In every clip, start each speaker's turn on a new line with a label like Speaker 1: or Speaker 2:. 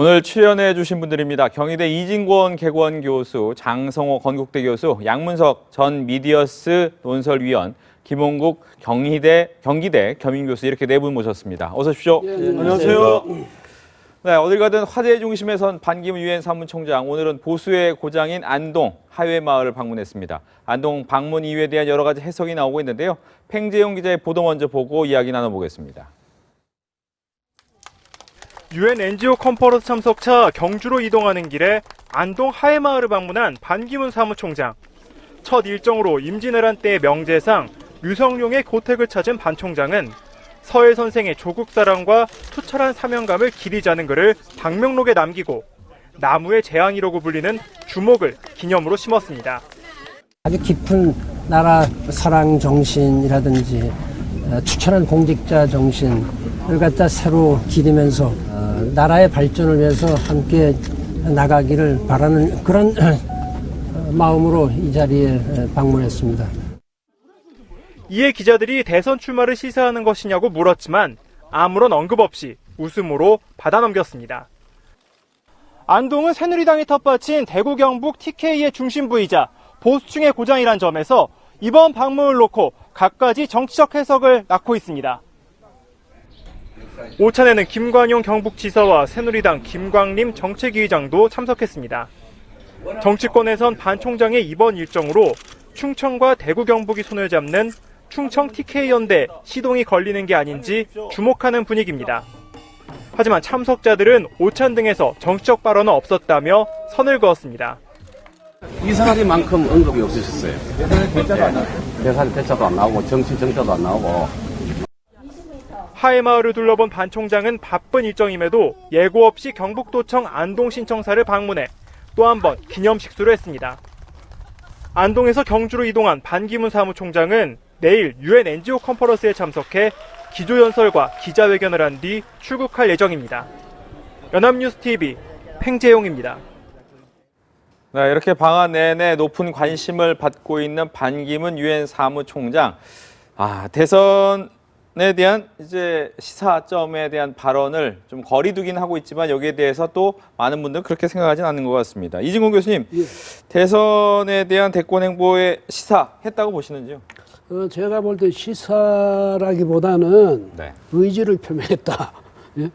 Speaker 1: 오늘 출연해 주신 분들입니다. 경희대 이진권 개관 교수, 장성호 건국대 교수, 양문석 전 미디어스 논설위원, 김홍국 경기대 겸임교수 이렇게 네 분 모셨습니다. 어서 오십시오.
Speaker 2: 네, 안녕하세요.
Speaker 1: 네, 어딜 가든 화제의 중심에 선 반기문 유엔 사무총장, 오늘은 보수의 고장인 안동 하회마을을 방문했습니다. 안동 방문 이유에 대한 여러 가지 해석이 나오고 있는데요. 팽재용 기자의 보도 먼저 보고 이야기 나눠보겠습니다.
Speaker 3: 유엔 NGO 컨퍼런스 참석차 경주로 이동하는 길에 안동 하회마을을 방문한 반기문 사무총장. 첫 일정으로 임진왜란 때의 명제상 류성룡의 고택을 찾은 반 총장은 서해 선생의 조국 사랑과 투철한 사명감을 기리자는 글을 방명록에 남기고 나무의 재앙이라고 불리는 주목을 기념으로 심었습니다.
Speaker 2: 아주 깊은 나라 사랑 정신이라든지 투철한 공직자 정신을 갖다 새로 기리면서 나라의 발전을 위해서 함께 나가기를 바라는 그런 마음으로 이 자리에 방문했습니다.
Speaker 3: 이에 기자들이 대선 출마를 시사하는 것이냐고 물었지만 아무런 언급 없이 웃음으로 받아넘겼습니다. 안동은 새누리당이 텃밭인 대구 경북 TK의 중심부이자 보수층의 고장이란 점에서 이번 방문을 놓고 갖가지 정치적 해석을 낳고 있습니다. 오찬에는 김관용 경북지사와 새누리당 김광림 정책위의장도 참석했습니다. 정치권에선 반 총장의 이번 일정으로 충청과 대구 경북이 손을 잡는 충청 TK연대 시동이 걸리는 게 아닌지 주목하는 분위기입니다. 하지만 참석자들은 오찬 등에서 정치적 발언은 없었다며 선을 그었습니다.
Speaker 4: 이상하리만큼 언급이 없으셨어요. 대사리 대자도 안 나오고 정치 정자도 안 나오고.
Speaker 3: 하회마을을 둘러본 반 총장은 바쁜 일정임에도 예고 없이 경북도청 안동 신청사를 방문해 또 한 번 기념식수를 했습니다. 안동에서 경주로 이동한 반기문 사무총장은 내일 유엔 NGO 컨퍼런스에 참석해 기조연설과 기자회견을 한 뒤 출국할 예정입니다. 연합뉴스TV 팽재용입니다.
Speaker 1: 네, 이렇게 방한 내내 높은 관심을 받고 있는 반기문 유엔 사무총장. 대선에 대한 이제 시사점에 대한 발언을 좀 거리두긴 하고 있지만 여기에 대해서 또 많은 분들은 그렇게 생각하진 않는 것 같습니다. 이진권 교수님, 대선에 대한 대권 행보에 시사했다고 보시는지요?
Speaker 5: 제가 볼 때 시사라기보다는 의지를 표명했다. 예?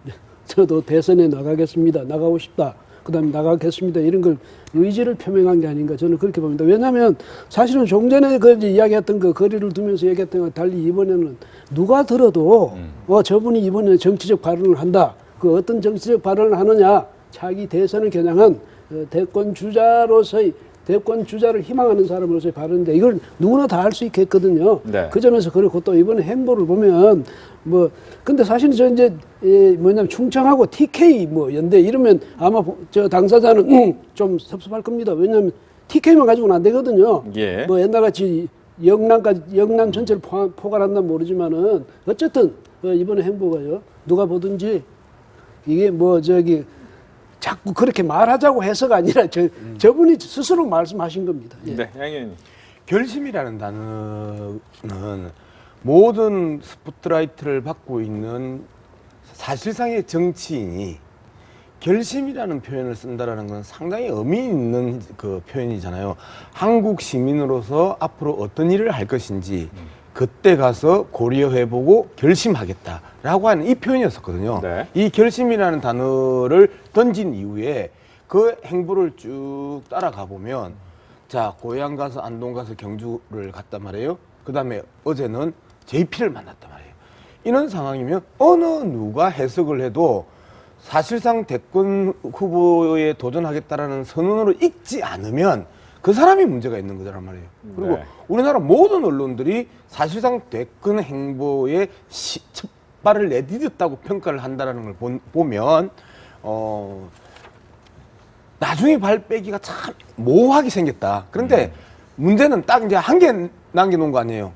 Speaker 5: 저도 대선에 나가겠습니다. 나가고 싶다. 그다음에 나가겠습니다. 이런 걸 의지를 표명한 게 아닌가 저는 그렇게 봅니다. 왜냐하면 사실은 좀 전에 그 이야기했던 그 거리를 두면서 얘기했던 거 달리 이번에는 누가 들어도 저분이 이번에 정치적 발언을 한다. 그 어떤 정치적 발언을 하느냐. 자기 대선을 겨냥한 대권 주자를 희망하는 사람으로서의 발언인데 이걸 누구나 다 할 수 있겠거든요.
Speaker 1: 네.
Speaker 5: 그 점에서 그렇고 또 이번에 행보를 보면 근데 사실 저 이제 뭐냐면 충청하고 TK 연대 이러면 아마 저 당사자는 좀 섭섭할 겁니다. 왜냐하면 TK만 가지고는 안 되거든요.
Speaker 1: 예.
Speaker 5: 옛날같이 영남 전체를 포괄한다면 모르지만은 어쨌든 이번에 행보가요. 누가 보든지 이게 자꾸 그렇게 말하자고 해서가 아니라 저분이 스스로 말씀하신 겁니다. 예.
Speaker 1: 네, 양 의원님.
Speaker 6: 결심이라는 단어는 모든 스포트라이트를 받고 있는 사실상의 정치인이 결심이라는 표현을 쓴다라는 건 상당히 의미 있는 그 표현이잖아요. 한국 시민으로서 앞으로 어떤 일을 할 것인지 그때 가서 고려해보고 결심하겠다라고 하는 이 표현이었었거든요.
Speaker 1: 네.
Speaker 6: 이 결심이라는 단어를 던진 이후에 그 행보를 쭉 따라가 보면 자, 고향 가서 안동 가서 경주를 갔단 말이에요. 그 다음에 어제는 JP를 만났단 말이에요. 이런 상황이면 어느 누가 해석을 해도 사실상 대권 후보에 도전하겠다라는 선언으로 읽지 않으면 그 사람이 문제가 있는 거란 말이에요. 그리고 우리나라 모든 언론들이 사실상 대권 행보에 첫 발을 내디뎠다고 평가를 한다는 걸 보면 나중에 발 빼기가 참 모호하게 생겼다. 그런데 문제는 딱 이제 한 개 남겨놓은 거 아니에요.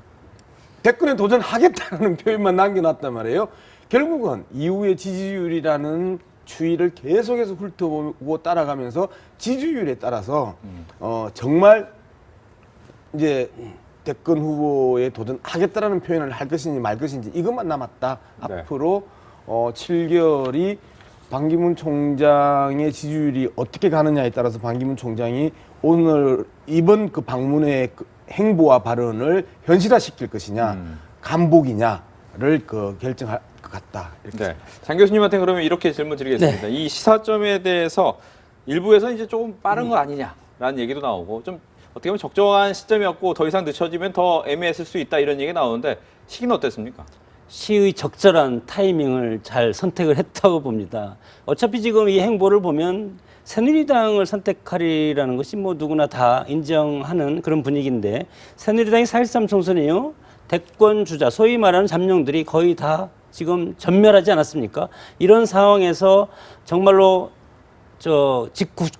Speaker 6: 대권에 도전하겠다는 표현만 남겨놨단 말이에요. 결국은 이후의 지지율이라는 추이를 계속해서 훑어보고 따라가면서 지지율에 따라서 정말 이제 대권 후보에 도전하겠다라는 표현을 할 것인지 말 것인지 이것만 남았다.
Speaker 1: 네.
Speaker 6: 앞으로 7개월이 반기문 총장의 지지율이 어떻게 가느냐에 따라서 반기문 총장이 오늘 이번 그 방문의 그 행보와 발언을 현실화시킬 것이냐, 간복이냐를 그 결정할 것 같다. 이렇게
Speaker 1: 네. 장 교수님한테 그러면 이렇게 질문 드리겠습니다. 이 시사점에 대해서 일부에서 이제 조금 빠른 거 아니냐라는 얘기도 나오고 좀 어떻게 보면 적정한 시점이었고 더 이상 늦춰지면 더 애매했을 수 있다 이런 얘기가 나오는데 시기는 어땠습니까?
Speaker 7: 시의 적절한 타이밍을 잘 선택을 했다고 봅니다. 어차피 지금 이 행보를 보면 새누리당을 선택하리라는 것이 뭐 누구나 다 인정하는 그런 분위기인데 새누리당이 4.13 총선이요. 대권 주자, 소위 말하는 잠룡들이 거의 다 지금 전멸하지 않았습니까? 이런 상황에서 정말로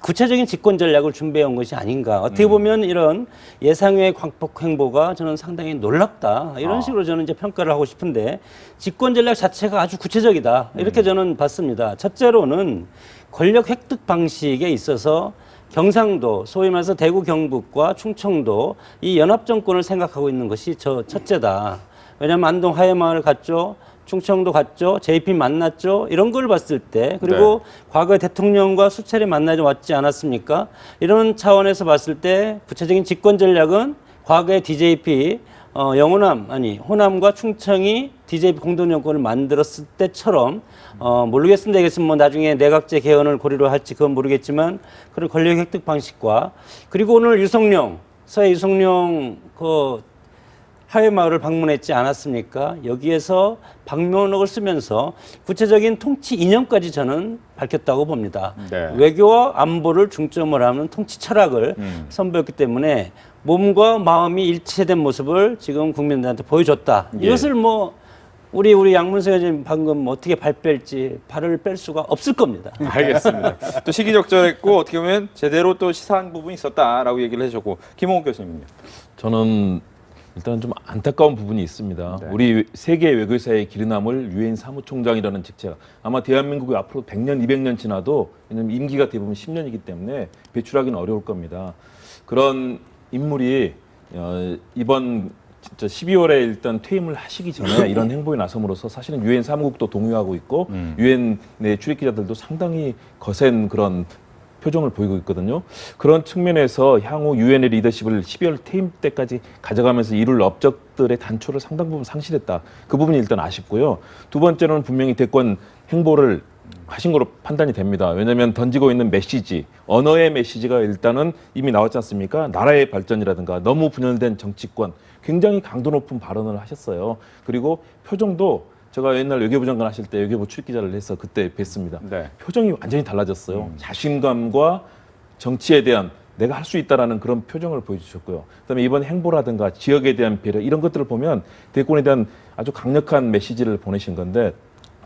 Speaker 7: 구체적인 집권 전략을 준비해 온 것이 아닌가. 어떻게 보면 이런 예상외의 광폭 행보가 저는 상당히 놀랍다. 이런 식으로 저는 이제 평가를 하고 싶은데 집권 전략 자체가 아주 구체적이다. 이렇게 저는 봤습니다. 첫째로는 권력 획득 방식에 있어서 경상도, 소위 말해서 대구 경북과 충청도 이 연합 정권을 생각하고 있는 것이 첫째다. 왜냐하면 안동 하회마을 갔죠. 충청도 갔죠. JP 만났죠. 이런 걸 봤을 때 그리고 과거에 대통령과 수차례 만나지 왔지 않았습니까? 이런 차원에서 봤을 때 구체적인 집권 전략은 과거에 DJP 호남과 충청이 DJP 공동정권을 만들었을 때처럼 모르겠습니다. 이것은 뭐 나중에 내각제 개헌을 고리로 할지 그건 모르겠지만 그런 권력 획득 방식과 그리고 오늘 서해 유성룡 하회마을을 방문했지 않았습니까? 여기에서 방명록을 쓰면서 구체적인 통치 이념까지 저는 밝혔다고 봅니다.
Speaker 1: 네.
Speaker 7: 외교와 안보를 중점으로 하는 통치 철학을 선보였기 때문에 몸과 마음이 일치된 모습을 지금 국민들한테 보여줬다. 이것을 뭐 우리 양문세 의원님 방금 어떻게 발을 뺄 수가 없을 겁니다.
Speaker 1: 알겠습니다. 또 시기적절했고 어떻게 보면 제대로 또 시사한 부분이 있었다라고 얘기를 해주셨고 김홍욱 교수님은요?
Speaker 8: 저는 일단 좀 안타까운 부분이 있습니다.
Speaker 1: 네.
Speaker 8: 우리 세계 외교사의 길이 남을 유엔 사무총장이라는 직책 아마 대한민국이 앞으로 100년, 200년 지나도 왜냐하면 임기가 대부분 10년이기 때문에 배출하기는 어려울 겁니다. 그런 인물이 이번 진짜 12월에 일단 퇴임을 하시기 전에 이런 행보에 나섬으로써 사실은 유엔 사무국도 동요하고 있고 유엔 내 출입 기자들도 상당히 거센 그런 표정을 보이고 있거든요. 그런 측면에서 향후 유엔의 리더십을 12월 퇴임 때까지 가져가면서 이룰 업적들의 단초를 상당 부분 상실했다. 그 부분이 일단 아쉽고요. 두 번째로는 분명히 대권 행보를 하신 거로 판단이 됩니다. 왜냐하면 던지고 있는 메시지, 언어의 메시지가 일단은 이미 나왔지 않습니까? 나라의 발전이라든가 너무 분열된 정치권, 굉장히 강도 높은 발언을 하셨어요. 그리고 표정도 제가 옛날 외교부 장관 하실 때 외교부 출입기자를 해서 그때 뵀습니다.
Speaker 1: 네.
Speaker 8: 표정이 완전히 달라졌어요. 자신감과 정치에 대한 내가 할 수 있다라는 그런 표정을 보여주셨고요. 그다음에 이번 행보라든가 지역에 대한 배려 이런 것들을 보면 대권에 대한 아주 강력한 메시지를 보내신 건데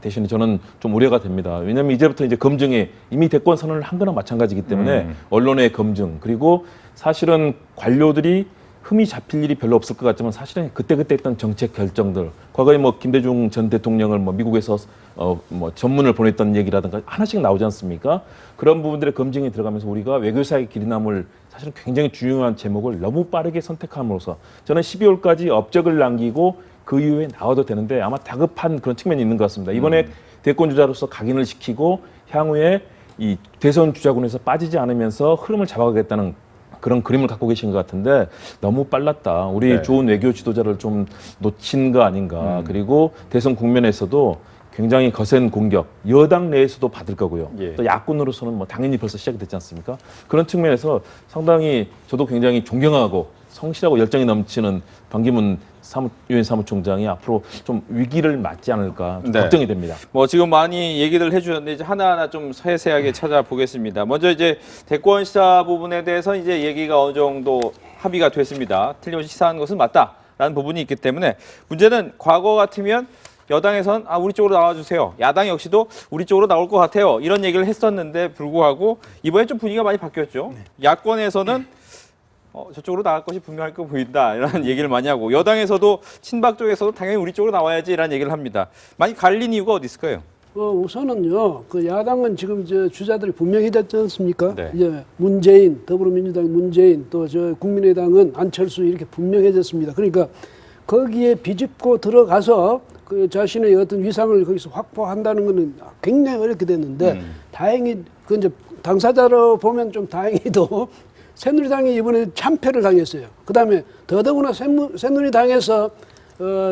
Speaker 8: 대신에 저는 좀 우려가 됩니다. 왜냐하면 이제부터 이제 검증이 이미 대권 선언을 한 거나 마찬가지이기 때문에 언론의 검증 그리고 사실은 관료들이 흠이 잡힐 일이 별로 없을 것 같지만 사실은 그때그때 했던 정책 결정들 과거에 뭐 김대중 전 대통령을 뭐 미국에서 뭐 전문을 보냈던 얘기라든가 하나씩 나오지 않습니까? 그런 부분들의 검증이 들어가면서 우리가 외교사의 길이 남을 사실은 굉장히 중요한 제목을 너무 빠르게 선택함으로써 저는 12월까지 업적을 남기고 그 이후에 나와도 되는데 아마 다급한 그런 측면이 있는 것 같습니다. 이번에 대권 주자로서 각인을 시키고 향후에 이 대선 주자군에서 빠지지 않으면서 흐름을 잡아가겠다는 그런 그림을 갖고 계신 것 같은데 너무 빨랐다. 우리 좋은 외교 지도자를 좀 놓친 거 아닌가. 그리고 대선 국면에서도 굉장히 거센 공격, 여당 내에서도 받을 거고요. 또 야권으로서는 뭐 당연히 벌써 시작이 됐지 않습니까? 그런 측면에서 상당히 저도 굉장히 존경하고 성실하고 열정이 넘치는 반기문 유엔 사무총장이 앞으로 좀 위기를 맞지 않을까 좀 걱정이 됩니다.
Speaker 1: 뭐 지금 많이 얘기를 해주셨는데 이제 하나하나 좀 세세하게 찾아보겠습니다. 먼저 이제 대권 시사 부분에 대해서 이제 얘기가 어느 정도 합의가 됐습니다. 틀림없이 시사한 것은 맞다라는 부분이 있기 때문에 문제는 과거 같으면 여당에선 우리 쪽으로 나와주세요. 야당 역시도 우리 쪽으로 나올 것 같아요. 이런 얘기를 했었는데 불구하고 이번에 좀 분위기가 많이 바뀌었죠. 야권에서는 저쪽으로 나갈 것이 분명할 거 보인다 이런 얘기를 많이 하고 여당에서도 친박 쪽에서도 당연히 우리 쪽으로 나와야지 이런 얘기를 합니다. 많이 갈린 이유가 어디 있을까요?
Speaker 5: 우선은요, 그 야당은 지금 이제 주자들이 분명히 됐지 않습니까?
Speaker 1: 네.
Speaker 5: 이제 문재인, 더불어민주당 문재인, 또 저 국민의당은 안철수 이렇게 분명해졌습니다. 그러니까 거기에 비집고 들어가서 그 자신의 어떤 위상을 거기서 확보한다는 것은 굉장히 어렵게 됐는데 다행히 그 이제 당사자로 보면 좀 다행히도 새누리당이 이번에 참패를 당했어요. 그다음에 더더구나 새누리당에서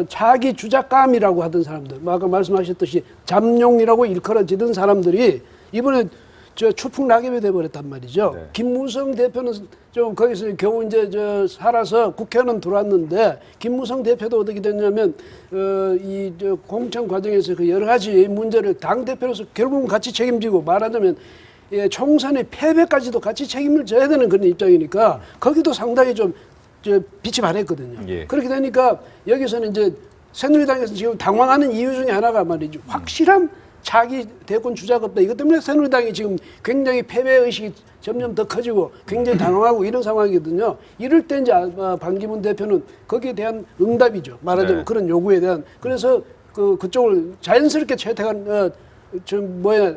Speaker 5: 자기 주작감이라고 하던 사람들, 아까 말씀하셨듯이 잠룡이라고 일컬어지던 사람들이 이번에 저 추풍낙엽이 돼버렸단 말이죠.
Speaker 1: 네.
Speaker 5: 김무성 대표는 좀 거기서 겨우 이제 살아서 국회는 들어왔는데 김무성 대표도 어떻게 됐냐면 이 공천 과정에서 그 여러 가지 문제를 당 대표로서 결국은 같이 책임지고 말하자면 총선의 패배까지도 같이 책임을 져야 되는 그런 입장이니까 거기도 상당히 좀 빛이 발했거든요.
Speaker 1: 예.
Speaker 5: 그렇게 되니까 여기서는 이제 새누리당에서 지금 당황하는 이유 중에 하나가 말이죠. 확실한 자기 대권 주자가 없다. 이것 때문에 새누리당이 지금 굉장히 패배 의식이 점점 더 커지고 굉장히 당황하고 이런 상황이거든요. 이럴 때 이제 반기문 대표는 거기에 대한 응답이죠. 말하자면
Speaker 1: 네.
Speaker 5: 그런 요구에 대한. 그래서 그쪽을 자연스럽게 채택한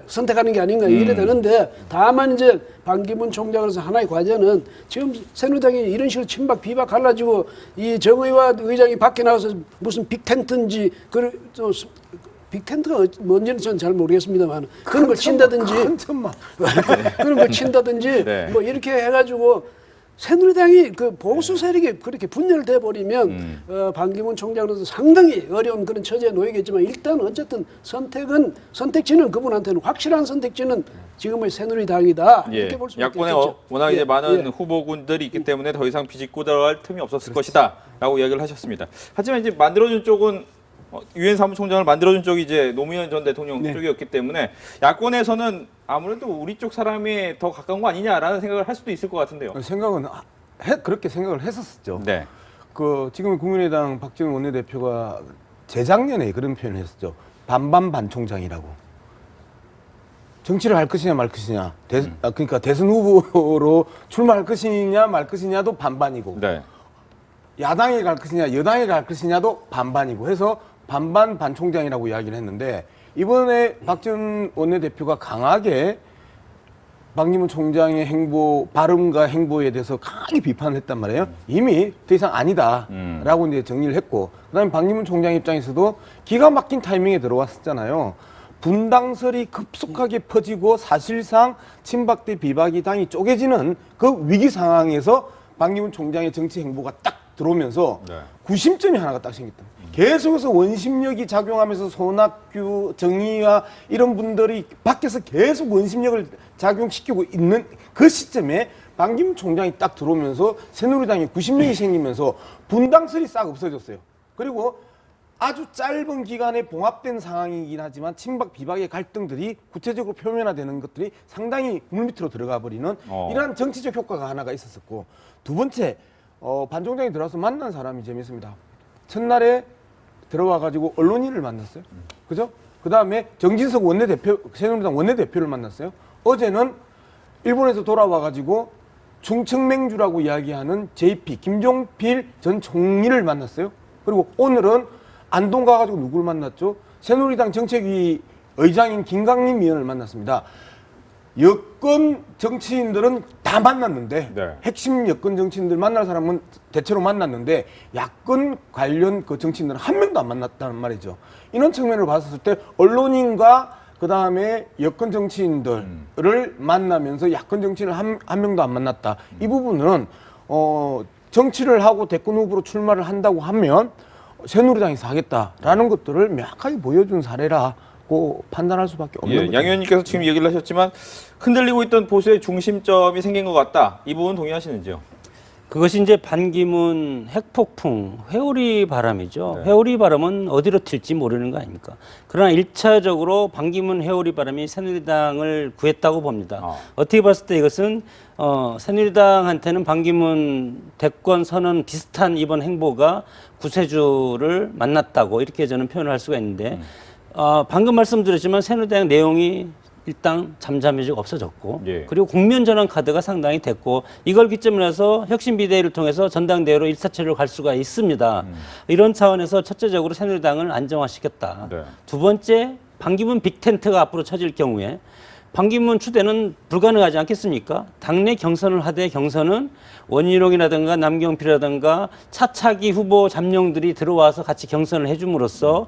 Speaker 5: 선택하는 게 아닌가 이래 되는데 다만 이제 반기문 총장으로서 하나의 과제는 지금 새누리당이 이런 식으로 친박 비박 갈라지고 이 정의와 의장이 밖에 나와서 무슨 빅텐트인지 빅텐트가 뭔지는 전 잘 모르겠습니다만 그런 걸 친다든지 그런 걸 친다든지
Speaker 1: 네.
Speaker 5: 뭐 이렇게 해가지고 새누리당이 그 보수 세력이 그렇게 분열돼 버리면 반기문 총장으로서 상당히 어려운 그런 처지에 놓이겠지만 일단 어쨌든 선택지는 그분한테는 확실한 선택지는 지금의 새누리당이다
Speaker 1: 예.
Speaker 5: 이렇게 볼 수
Speaker 1: 야권에
Speaker 5: 있겠죠.
Speaker 1: 워낙 이제
Speaker 5: 예,
Speaker 1: 많은
Speaker 5: 예.
Speaker 1: 후보군들이 있기 때문에 더 이상 비집고 들어갈 틈이 없었을 것이다라고 이야기를 하셨습니다. 하지만 이제 만들어준 쪽은 유엔 사무총장을 만들어준 쪽이 이제 노무현 전 대통령 쪽이었기 때문에 야권에서는 아무래도 우리 쪽 사람이 더 가까운 거 아니냐라는 생각을 할 수도 있을 것 같은데요.
Speaker 6: 생각은 그렇게 생각을 했었죠.
Speaker 1: 네.
Speaker 6: 지금 국민의당 박지원 원내대표가 재작년에 그런 표현을 했었죠. 반반 반총장이라고. 정치를 할 것이냐 말 것이냐. 그러니까 대선 후보로 출마할 것이냐 말 것이냐도 반반이고.
Speaker 1: 네.
Speaker 6: 야당에 갈 것이냐 여당에 갈 것이냐도 반반이고 해서 반반 반총장이라고 이야기를 했는데 이번에 박지원 원내대표가 강하게 반기문 총장의 발언과 행보에 대해서 강하게 비판을 했단 말이에요. 이미 더 이상 아니다라고 이제 정리를 했고 그다음에 반기문 총장 입장에서도 기가 막힌 타이밍에 들어왔었잖아요. 분당설이 급속하게 퍼지고 사실상 친박 대 비박이 당이 쪼개지는 그 위기 상황에서 반기문 총장의 정치 행보가 딱 들어오면서
Speaker 1: 네.
Speaker 6: 구심점이 하나가 딱 생겼다. 계속해서 원심력이 작용하면서 손학규, 정의와 이런 분들이 밖에서 계속 원심력을 작용시키고 있는 그 시점에 반기문 총장이 딱 들어오면서 새누리당에 구심력이 생기면서 분당설이 싹 없어졌어요. 그리고 아주 짧은 기간에 봉합된 상황이긴 하지만 친박 비박의 갈등들이 구체적으로 표면화되는 것들이 상당히 물밑으로 들어가 버리는 이러한 정치적 효과가 하나가 있었었고 두 번째 반 총장이 들어와서 만난 사람이 재밌습니다. 첫날에 들어와가지고 언론인을 만났어요. 그죠? 그 다음에 정진석 원내대표, 새누리당 원내대표를 만났어요. 어제는 일본에서 돌아와가지고 충청맹주라고 이야기하는 JP, 김종필 전 총리를 만났어요. 그리고 오늘은 안동 가가지고 누구를 만났죠? 새누리당 정책위 의장인 김강림 의원을 만났습니다. 여권 정치인들은 다 만났는데
Speaker 1: 네.
Speaker 6: 핵심 여권 정치인들 만날 사람은 대체로 만났는데 야권 관련 그 정치인들은 한 명도 안 만났다는 말이죠. 이런 측면을 봤을 때 언론인과 그 다음에 여권 정치인들을 만나면서 야권 정치인을 한 명도 안 만났다. 이 부분은 정치를 하고 대권 후보로 출마를 한다고 하면 새누리당에서 하겠다라는 것들을 명확하게 보여준 사례라고 판단할 수밖에 없는 거죠.
Speaker 1: 양 의원님께서 지금 얘기를 하셨지만 흔들리고 있던 보수의 중심점이 생긴 것 같다. 이 부분 동의하시는지요?
Speaker 7: 그것이 이제 반기문 핵폭풍, 회오리 바람이죠.
Speaker 1: 네.
Speaker 7: 회오리 바람은 어디로 튈지 모르는 거 아닙니까? 그러나 1차적으로 반기문 회오리 바람이 새누리당을 구했다고 봅니다. 어떻게 봤을 때 이것은 새누리당한테는 반기문 대권 선언 비슷한 이번 행보가 구세주를 만났다고 이렇게 저는 표현을 할 수가 있는데 방금 말씀드렸지만 새누리당 내용이 일단 잠잠해지고 없어졌고
Speaker 1: 예.
Speaker 7: 그리고 국면 전환 카드가 상당히 됐고 이걸 기점으로 해서 혁신 비대위를 통해서 전당대회로 일사천리로 갈 수가 있습니다. 이런 차원에서 첫째적으로 새누리당을 안정화시켰다.
Speaker 1: 네.
Speaker 7: 두 번째 반기문 빅텐트가 앞으로 쳐질 경우에 반기문 추대는 불가능하지 않겠습니까? 당내 경선을 하되 경선은 원희룡이라든가 남경필이라든가 차차기 후보 잠룡들이 들어와서 같이 경선을 해줌으로써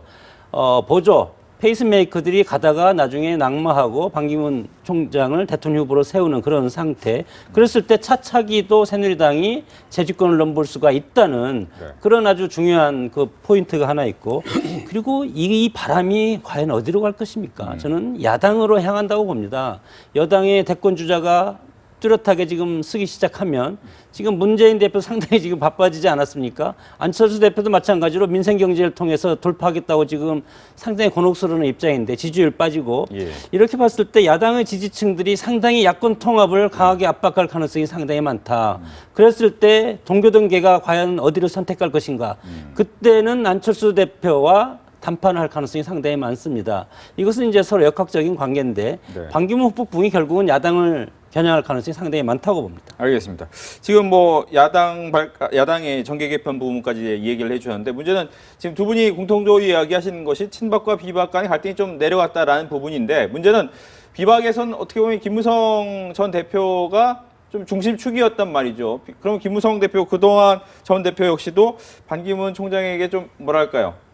Speaker 7: 보조 페이스메이커들이 가다가 나중에 낙마하고 반기문 총장을 대통령 후보로 세우는 그런 상태. 그랬을 때 차차기도 새누리당이 재집권을 넘볼 수가 있다는 그런 아주 중요한 그 포인트가 하나 있고, 그리고 이 바람이 과연 어디로 갈 것입니까? 저는 야당으로 향한다고 봅니다. 여당의 대권 주자가 뚜렷하게 지금 쓰기 시작하면, 지금 문재인 대표 상당히 지금 바빠지지 않았습니까? 안철수 대표도 마찬가지로 민생 경제를 통해서 돌파하겠다고 지금 상당히 곤혹스러운 입장인데 지지율 빠지고, 이렇게 봤을 때 야당의 지지층들이 상당히 야권 통합을 강하게 압박할 가능성이 상당히 많다. 그랬을 때 동교동계가 과연 어디를 선택할 것인가? 그때는 안철수 대표와 담판을 할 가능성이 상당히 많습니다. 이것은 이제 서로 역학적인 관계인데 반기문 후폭풍이 결국은 야당을 겨냥할 가능성이 상당히 많다고 봅니다.
Speaker 1: 알겠습니다. 지금 뭐 야당의 정계 개편 부분까지 얘기를 해주셨는데, 문제는 지금 두 분이 공통적으로 이야기하시는 것이 친박과 비박 간의 갈등이 좀 내려갔다라는 부분인데, 문제는 비박에선 어떻게 보면 김무성 전 대표가 좀 중심축이었단 말이죠. 그럼 김무성 대표, 그동안 전 대표 역시도 반기문 총장에게 좀 뭐랄까요?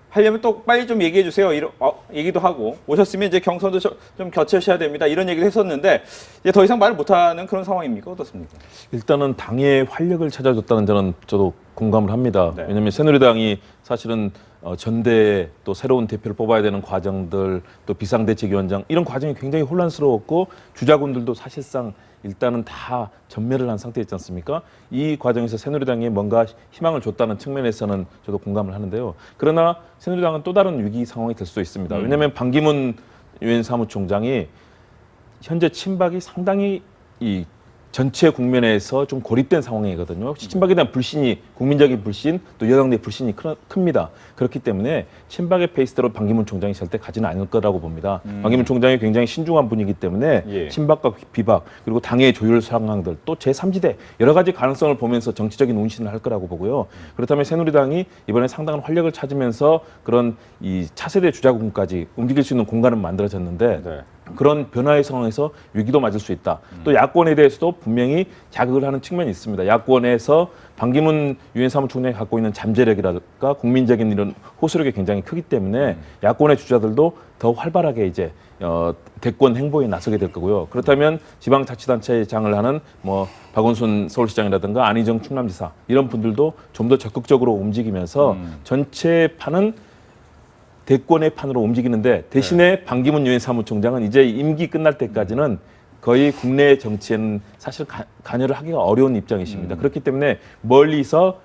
Speaker 1: 하려면 또 빨리 좀 얘기해 주세요. 이런 얘기도 하고, 오셨으면 이제 경선도 좀 겨치셔야 됩니다. 이런 얘기를 했었는데, 이제 더 이상 말을 못하는 그런 상황입니까? 어떻습니까?
Speaker 8: 일단은 당의 활력을 찾아줬다는 점은 저도 공감을 합니다.
Speaker 1: 네.
Speaker 8: 왜냐하면 새누리당이 사실은 전대에 또 새로운 대표를 뽑아야 되는 과정들, 또 비상대책위원장, 이런 과정이 굉장히 혼란스러웠고, 주자군들도 사실상 일단은 다 전멸을 한 상태였지 않습니까? 이 과정에서 새누리당이 뭔가 희망을 줬다는 측면에서는 저도 공감을 하는데요. 그러나 새누리당은 또 다른 위기 상황이 될 수도 있습니다. 왜냐하면 반기문 유엔 사무총장이 현재 친박이 상당히 이 전체 국면에서 좀 고립된 상황이거든요. 친박에 대한 불신이, 국민적인 불신, 또 여당 내 불신이 큽니다. 그렇기 때문에 친박의 페이스대로 반기문 총장이 절대 가지는 않을 거라고 봅니다. 반기문 총장이 굉장히 신중한 분이기 때문에 친박과 비박, 그리고 당의 조율 상황들, 또 제3지대 여러 가지 가능성을 보면서 정치적인 운신을 할 거라고 보고요. 그렇다면 새누리당이 이번에 상당한 활력을 찾으면서 그런 이 차세대 주자군까지 움직일 수 있는 공간은 만들어졌는데, 그런 변화의 상황에서 위기도 맞을 수 있다. 또 야권에 대해서도 분명히 자극을 하는 측면이 있습니다. 야권에서 반기문 유엔 사무총장이 갖고 있는 잠재력이랄까 국민적인 이런 호소력이 굉장히 크기 때문에 야권의 주자들도 더 활발하게 이제 대권 행보에 나서게 될 거고요. 그렇다면 지방자치단체장을 하는 뭐 박원순 서울시장이라든가 안희정 충남지사 이런 분들도 좀 더 적극적으로 움직이면서 전체 판은 대권의 판으로 움직이는데, 대신에 반기문 유엔 사무총장은 이제 임기 끝날 때까지는 거의 국내 정치에는 사실 관여를 하기가 어려운 입장이십니다. 그렇기 때문에 멀리서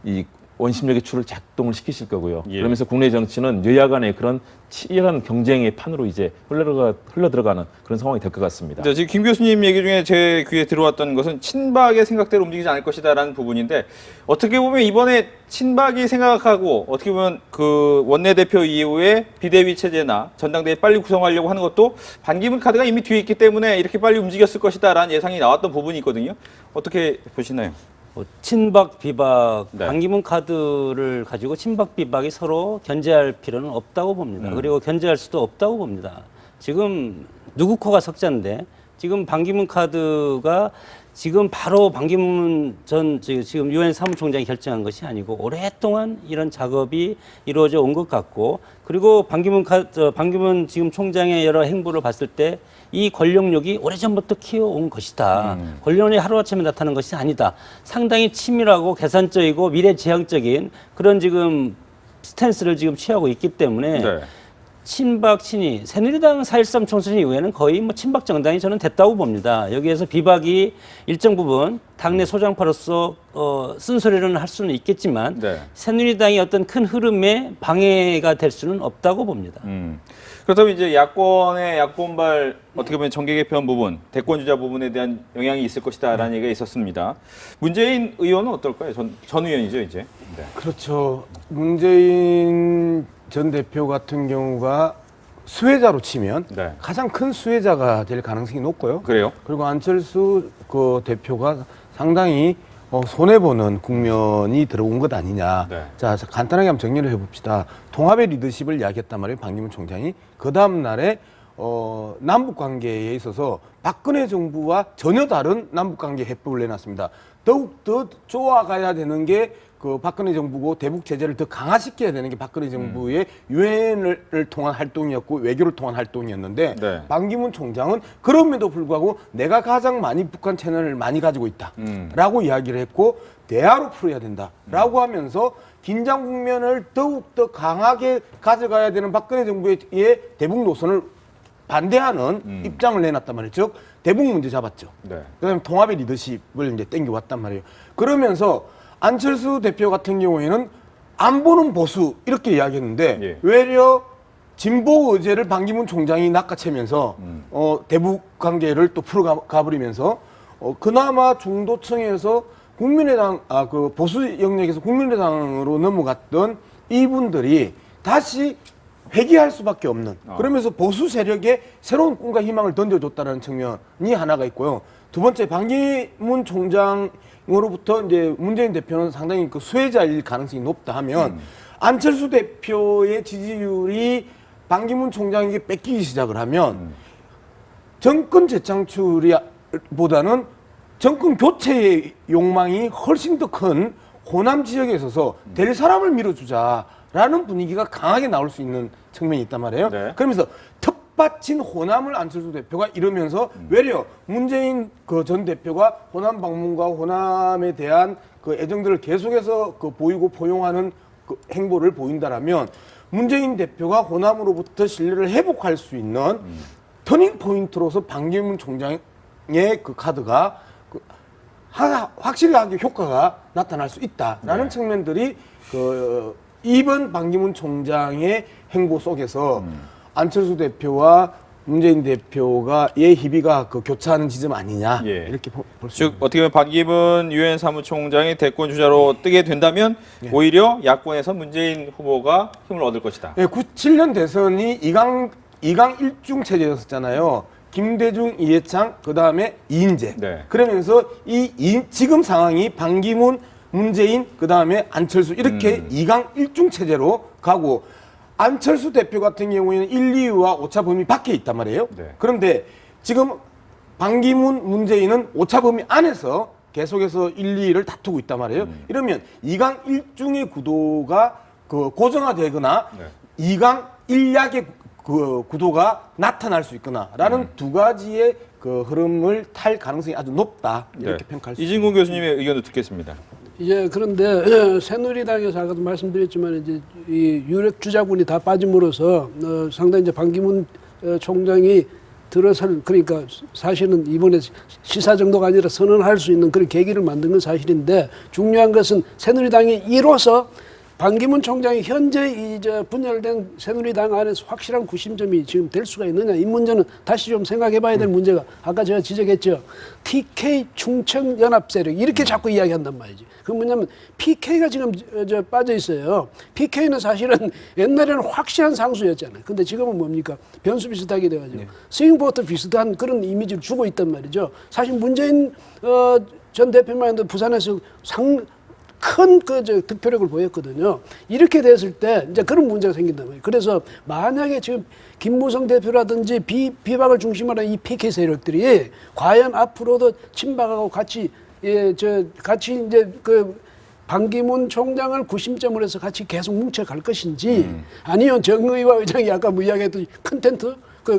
Speaker 8: 이 원심력의 줄을 작동을 시키실 거고요. 그러면서 국내 정치는 여야 간의 그런 치열한 경쟁의 판으로 이제 흘러들어가는 그런 상황이 될 것 같습니다.
Speaker 1: 지금 김 교수님 얘기 중에 제 귀에 들어왔던 것은 친박의 생각대로 움직이지 않을 것이다라는 부분인데, 어떻게 보면 이번에 친박이 생각하고 어떻게 보면 그 원내대표 이후에 비대위 체제나 전당대회 빨리 구성하려고 하는 것도 반기문 카드가 이미 뒤에 있기 때문에 이렇게 빨리 움직였을 것이다라는 예상이 나왔던 부분이 있거든요. 어떻게 보시나요?
Speaker 7: 친박, 비박, 반기문 카드를 가지고 친박, 비박이 서로 견제할 필요는 없다고 봅니다. 그리고 견제할 수도 없다고 봅니다. 지금 누구 코가 석자인데, 지금 반기문 카드가 지금 바로 반기문 지금 유엔 사무총장이 결정한 것이 아니고 오랫동안 이런 작업이 이루어져 온 것 같고, 그리고 반기문 지금 총장의 여러 행보를 봤을 때 이 권력력이 오래전부터 키워온 것이다. 권력력이 하루아침에 나타나는 것이 아니다. 상당히 치밀하고 계산적이고 미래지향적인 그런 지금 스탠스를 지금 취하고 있기 때문에 친박, 친이, 새누리당 4.13 총선 이후에는 거의 뭐 친박 정당이 저는 됐다고 봅니다. 여기에서 비박이 일정 부분 당내 소장파로서 쓴소리는 할 수는 있겠지만 새누리당이 어떤 큰 흐름에 방해가 될 수는 없다고 봅니다.
Speaker 1: 그렇다면 이제 야권의 야권발 어떻게 보면 정계 개편 부분, 대권 주자 부분에 대한 영향이 있을 것이다라는 얘기가 있었습니다. 문재인 의원은 어떨까요? 전 의원이죠, 이제.
Speaker 6: 그렇죠. 문재인 전 대표 같은 경우가 수혜자로 치면 가장 큰 수혜자가 될 가능성이 높고요.
Speaker 1: 그래요?
Speaker 6: 그리고 안철수 그 대표가 상당히 손해보는 국면이 들어온 것 아니냐. 자, 간단하게 한번 정리를 해봅시다. 통합의 리더십을 이야기했단 말이에요, 반기문 총장이. 그 다음 날에 남북 관계에 있어서 박근혜 정부와 전혀 다른 남북 관계 해법을 내놨습니다. 더욱 더 좋아가야 되는 게 그 박근혜 정부고 대북 제재를 더 강화시켜야 되는 게 박근혜 정부의 유엔을 통한 활동이었고 외교를 통한 활동이었는데
Speaker 1: 네.
Speaker 6: 반기문 총장은 그럼에도 불구하고 내가 가장 많이 북한 채널을 많이 가지고 있다라고 이야기를 했고 대화로 풀어야 된다라고 하면서 긴장 국면을 더욱 더 강하게 가져가야 되는 박근혜 정부의 대북 노선을 반대하는 입장을 내놨단 말이에요. 즉 대북 문제 잡았죠.
Speaker 1: 네.
Speaker 6: 그다음에 통합의 리더십을 이제 땡겨왔단 말이에요. 그러면서 안철수 대표 같은 경우에는 안보는 보수 이렇게 이야기했는데
Speaker 1: 예.
Speaker 6: 외려 진보 의제를 반기문 총장이 낚아채면서 대북 관계를 또 풀어가버리면서 그나마 중도층에서 국민의당 그 보수 영역에서 국민의당으로 넘어갔던 이분들이 다시 회귀할 수밖에 없는 그러면서 보수 세력에 새로운 꿈과 희망을 던져줬다는 측면이 하나가 있고요. 두 번째 반기문 총장으로부터 이제 문재인 대표는 상당히 그 수혜자일 가능성이 높다 하면 안철수 대표의 지지율이 반기문 총장에게 뺏기기 시작을 하면 정권 재창출보다는 정권 교체의 욕망이 훨씬 더 큰 호남 지역에 있어서 될 사람을 밀어주자라는 분위기가 강하게 나올 수 있는 측면이 있단 말이에요.
Speaker 1: 네.
Speaker 6: 그러면서 텃밭인 호남을 안철수 대표가 이러면서 외려 문재인 그 전 대표가 호남 방문과 호남에 대한 그 애정들을 계속해서 그 보이고 포용하는 그 행보를 보인다라면 문재인 대표가 호남으로부터 신뢰를 회복할 수 있는 터닝 포인트로서 반기문 총장의 그 카드가 확실하게 효과가 나타날 수 있다라는 측면들이 그 이번 반기문 총장의 행보 속에서 안철수 대표와 문재인 대표가의 희비가 그 교차하는 지점 아니냐
Speaker 1: 예.
Speaker 6: 이렇게 볼 수
Speaker 1: 즉
Speaker 6: 있습니다.
Speaker 1: 어떻게 보면 반기문 유엔 사무총장이 대권 주자로 뜨게 된다면 오히려 야권에서 문재인 후보가 힘을 얻을 것이다.
Speaker 6: 네, 97년 대선이 2강 1중 체제였었잖아요. 김대중, 이해창, 그 다음에 이인재.
Speaker 1: 네.
Speaker 6: 그러면서 지금 상황이 반기문, 문재인, 그 다음에 안철수 이렇게 2강 1중 체제로 가고 안철수 대표 같은 경우에는 1, 2위와 오차 범위 밖에 있단 말이에요.
Speaker 1: 네.
Speaker 6: 그런데 지금 반기문, 문재인은 오차 범위 안에서 계속해서 1, 2위를 다투고 있단 말이에요. 이러면 2강 1중의 구도가 그 고정화되거나
Speaker 1: 네.
Speaker 6: 2강 1약의 그 구도가 나타날 수 있거나라는 두 가지의 그 흐름을 탈 가능성이 아주 높다 이렇게 평가할 수 있습니다.
Speaker 1: 이진국 교수님의 의견도 듣겠습니다.
Speaker 5: 이제 그런데 새누리당에서 아까도 말씀드렸지만 이제 이 유력 주자군이 다 빠짐으로써 상당히 이제 반기문 총장이 들어설 그러니까 사실은 이번에 시사 정도가 아니라 선언할 수 있는 그런 계기를 만든 건 사실인데 중요한 것은 새누리당이 이로써 반기문 총장이 현재 이제 분열된 새누리당 안에서 확실한 구심점이 지금 될 수가 있느냐 이 문제는 다시 좀 생각해봐야 될 문제가 아까 제가 지적했죠. TK 충청 연합 세력 이렇게 자꾸 이야기한단 말이지. 그 뭐냐면 PK가 지금 저 빠져 있어요. PK는 사실은 옛날에는 확실한 상수였잖아요. 근데 지금은 뭡니까 변수 비슷하게 돼가지고 스윙보트 비슷한 그런 이미지를 주고 있단 말이죠. 사실 문재인 전 대표만 해도 부산에서 큰 득표력을 보였거든요. 이렇게 됐을 때 이제 그런 문제가 생긴단 말이에요. 그래서 만약에 지금 김무성 대표라든지 비박을 중심으로 이 PK 세력들이 과연 앞으로도 친박하고 같이 같이 이제 그 반기문 총장을 구심점으로 해서 같이 계속 뭉쳐갈 것인지 아니면 정의와 의장이 아까 뭐 이야기했던 큰 텐트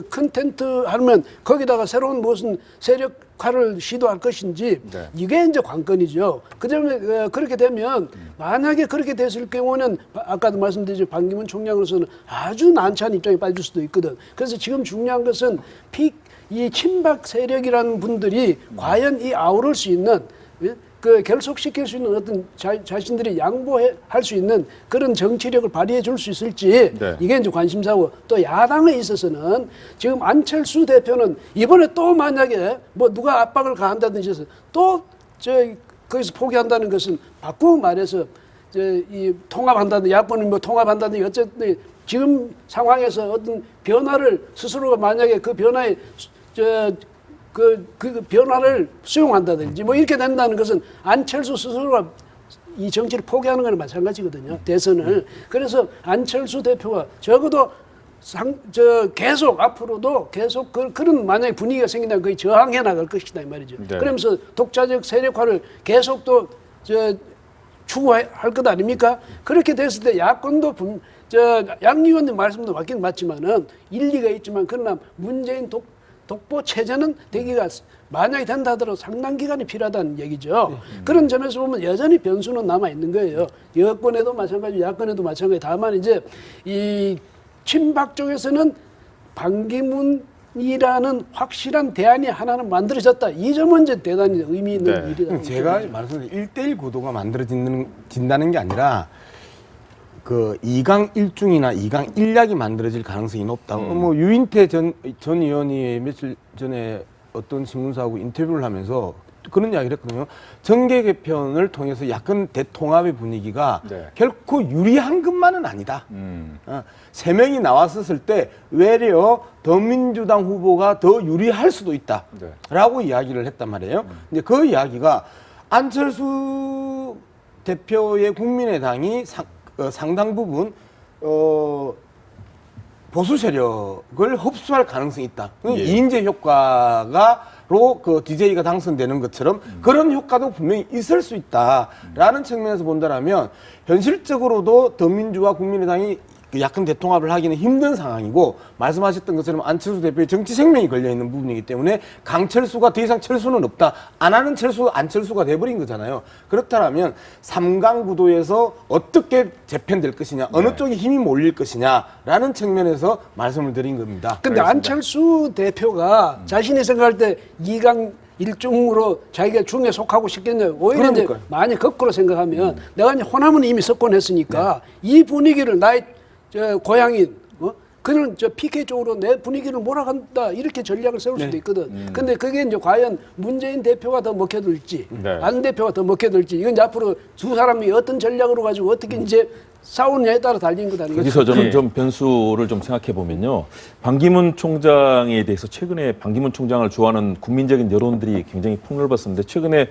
Speaker 5: 큰 텐트 하면 거기다가 새로운 무슨 세력화를 시도할 것인지
Speaker 1: 네.
Speaker 5: 이게 이제 관건이죠. 그다음에 그렇게 되면 만약에 그렇게 됐을 경우는 아까도 말씀드렸죠. 반기문 총장으로서는 아주 난처한 입장에 빠질 수도 있거든. 그래서 지금 중요한 것은 이 친박 세력이라는 분들이 과연 이 아우를 수 있는 그 결속시킬 수 있는 어떤 자신들이 양보할 수 있는 그런 정치력을 발휘해 줄 수 있을지
Speaker 1: 네.
Speaker 5: 이게 이제 관심사고 또 야당에 있어서는 지금 안철수 대표는 이번에 또 만약에 뭐 누가 압박을 가한다든지 해서 또 거기서 포기한다는 것은 바꾸고 말해서 이 통합한다든지 야권이 뭐 통합한다든지 어쨌든 지금 상황에서 어떤 변화를 스스로가 만약에 그 변화에 그 변화를 수용한다든지 뭐 이렇게 된다는 것은 안철수 스스로가 이 정치를 포기하는 거랑 마찬가지거든요. 대선을. 그래서 안철수 대표가 적어도 계속 앞으로도 계속 그런 만약에 분위기가 생긴다면 거의 저항해 나갈 것이다 이 말이죠.
Speaker 1: 네.
Speaker 5: 그러면서 독자적 세력화를 계속 또 추구할 것 아닙니까? 그렇게 됐을 때 야권도 양 의원님 말씀도 맞긴 맞지만은 일리가 있지만 그러나 문재인 독보 체제는 되기가 만약에 된다 하더라도 상당 기간이 필요하다는 얘기죠. 그런 점에서 보면 여전히 변수는 남아 있는 거예요. 여권에도 마찬가지, 야권에도 마찬가지. 다만 이제 이 친박 쪽에서는 반기문이라는 확실한 대안이 하나는 만들어졌다. 이 점은 이제 대단히 의미 있는
Speaker 1: 네.
Speaker 5: 일이다.
Speaker 6: 제가 말씀드린 1대1 구도가 만들어진다는 게 아니라 그 2강 1중이나 2강 1약이 만들어질 가능성이 높다. 뭐 유인태 전 의원이 며칠 전에 어떤 신문사하고 인터뷰를 하면서 그런 이야기를 했거든요. 정계 개편을 통해서 야권 대통합의 분위기가
Speaker 1: 네.
Speaker 6: 결코 유리한 것만은 아니다. 3명이 나왔었을 때 외려 더민주당 후보가 더 유리할 수도 있다.
Speaker 1: 네.
Speaker 6: 라고 이야기를 했단 말이에요. 근데 그 이야기가 안철수 대표의 국민의당이 상당 부분 보수 세력을 흡수할 가능성이 있다. 이인재 효과가로 그 DJ가 당선되는 것처럼 그런 효과도 분명히 있을 수 있다라는 측면에서 본다라면 현실적으로도 더민주와 국민의당이 야권 대통합을 하기는 힘든 상황이고 말씀하셨던 것처럼 안철수 대표의 정치 생명이 걸려있는 부분이기 때문에 강철수가 더 이상 철수는 없다. 안 하는 철수 안철수가 돼버린 거잖아요. 그렇다면 3강 구도에서 어떻게 재편될 것이냐 어느 쪽에 힘이 몰릴 것이냐라는 측면에서 말씀을 드린 겁니다.
Speaker 5: 근데 안철수 대표가 자신이 생각할 때 2강 1중으로 자기가 중에 속하고 싶겠네요. 오히려 이제
Speaker 6: 그러니까요.
Speaker 5: 많이 거꾸로 생각하면 내가 이제 호남은 이미 석권했으니까 이 분위기를 나의 고향인 그는 PK 쪽으로 내 분위기를 몰아간다 이렇게 전략을 세울 수도 있거든. 근데 그게 이제 과연 문재인 대표가 더 먹혀들지
Speaker 1: 네.
Speaker 5: 안 대표가 더 먹혀들지 이건 이제 앞으로 두 사람이 어떤 전략으로 가지고 어떻게 이제 싸우느냐에 따라 달린 것 아니겠습니까?
Speaker 8: 여기서 저는 좀 변수를 좀 생각해 보면요. 반기문 총장에 대해서 최근에 반기문 총장을 좋아하는 국민적인 여론들이 굉장히 폭넓었었는데 최근에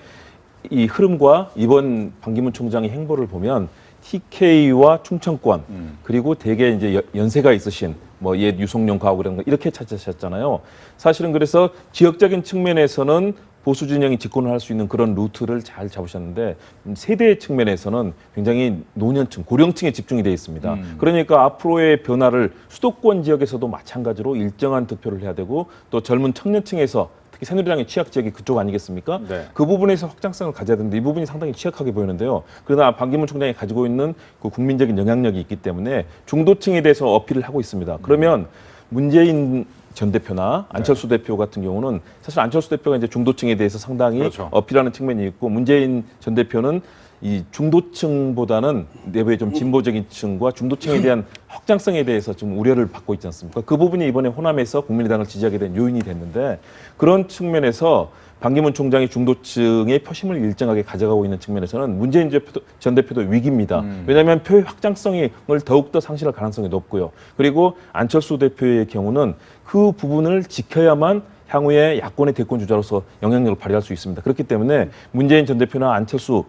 Speaker 8: 이 흐름과 이번 반기문 총장의 행보를 보면 TK와 충청권 그리고 대개 이제 연세가 있으신 뭐 옛 유성룡 가고 이런 거 이렇게 찾으셨잖아요. 사실은 그래서 지역적인 측면에서는 보수 진영이 집권을 할 수 있는 그런 루트를 잘 잡으셨는데 세대 측면에서는 굉장히 노년층, 고령층에 집중이 되어 있습니다. 그러니까 앞으로의 변화를 수도권 지역에서도 마찬가지로 일정한 득표를 해야 되고 또 젊은 청년층에서 특히 새누리당의 취약 지역이 그쪽 아니겠습니까?
Speaker 1: 네.
Speaker 8: 그 부분에서 확장성을 가져야 되는데 이 부분이 상당히 취약하게 보이는데요. 그러나 반기문 총장이 가지고 있는 그 국민적인 영향력이 있기 때문에 중도층에 대해서 어필을 하고 있습니다. 그러면 문재인 전 대표나 안철수 대표 같은 경우는 사실 안철수 대표가 이제 중도층에 대해서 상당히
Speaker 1: 그렇죠.
Speaker 8: 어필하는 측면이 있고 문재인 전 대표는 이 중도층보다는 내부의 좀 진보적인 층과 중도층에 대한 확장성에 대해서 좀 우려를 받고 있지 않습니까? 그 부분이 이번에 호남에서 국민의당을 지지하게 된 요인이 됐는데 그런 측면에서 반기문 총장이 중도층의 표심을 일정하게 가져가고 있는 측면에서는 문재인 전 대표도 위기입니다. 왜냐하면 표의 확장성을 더욱더 상실할 가능성이 높고요. 그리고 안철수 대표의 경우는 그 부분을 지켜야만 향후에 야권의 대권 주자로서 영향력을 발휘할 수 있습니다. 그렇기 때문에 문재인 전 대표나 안철수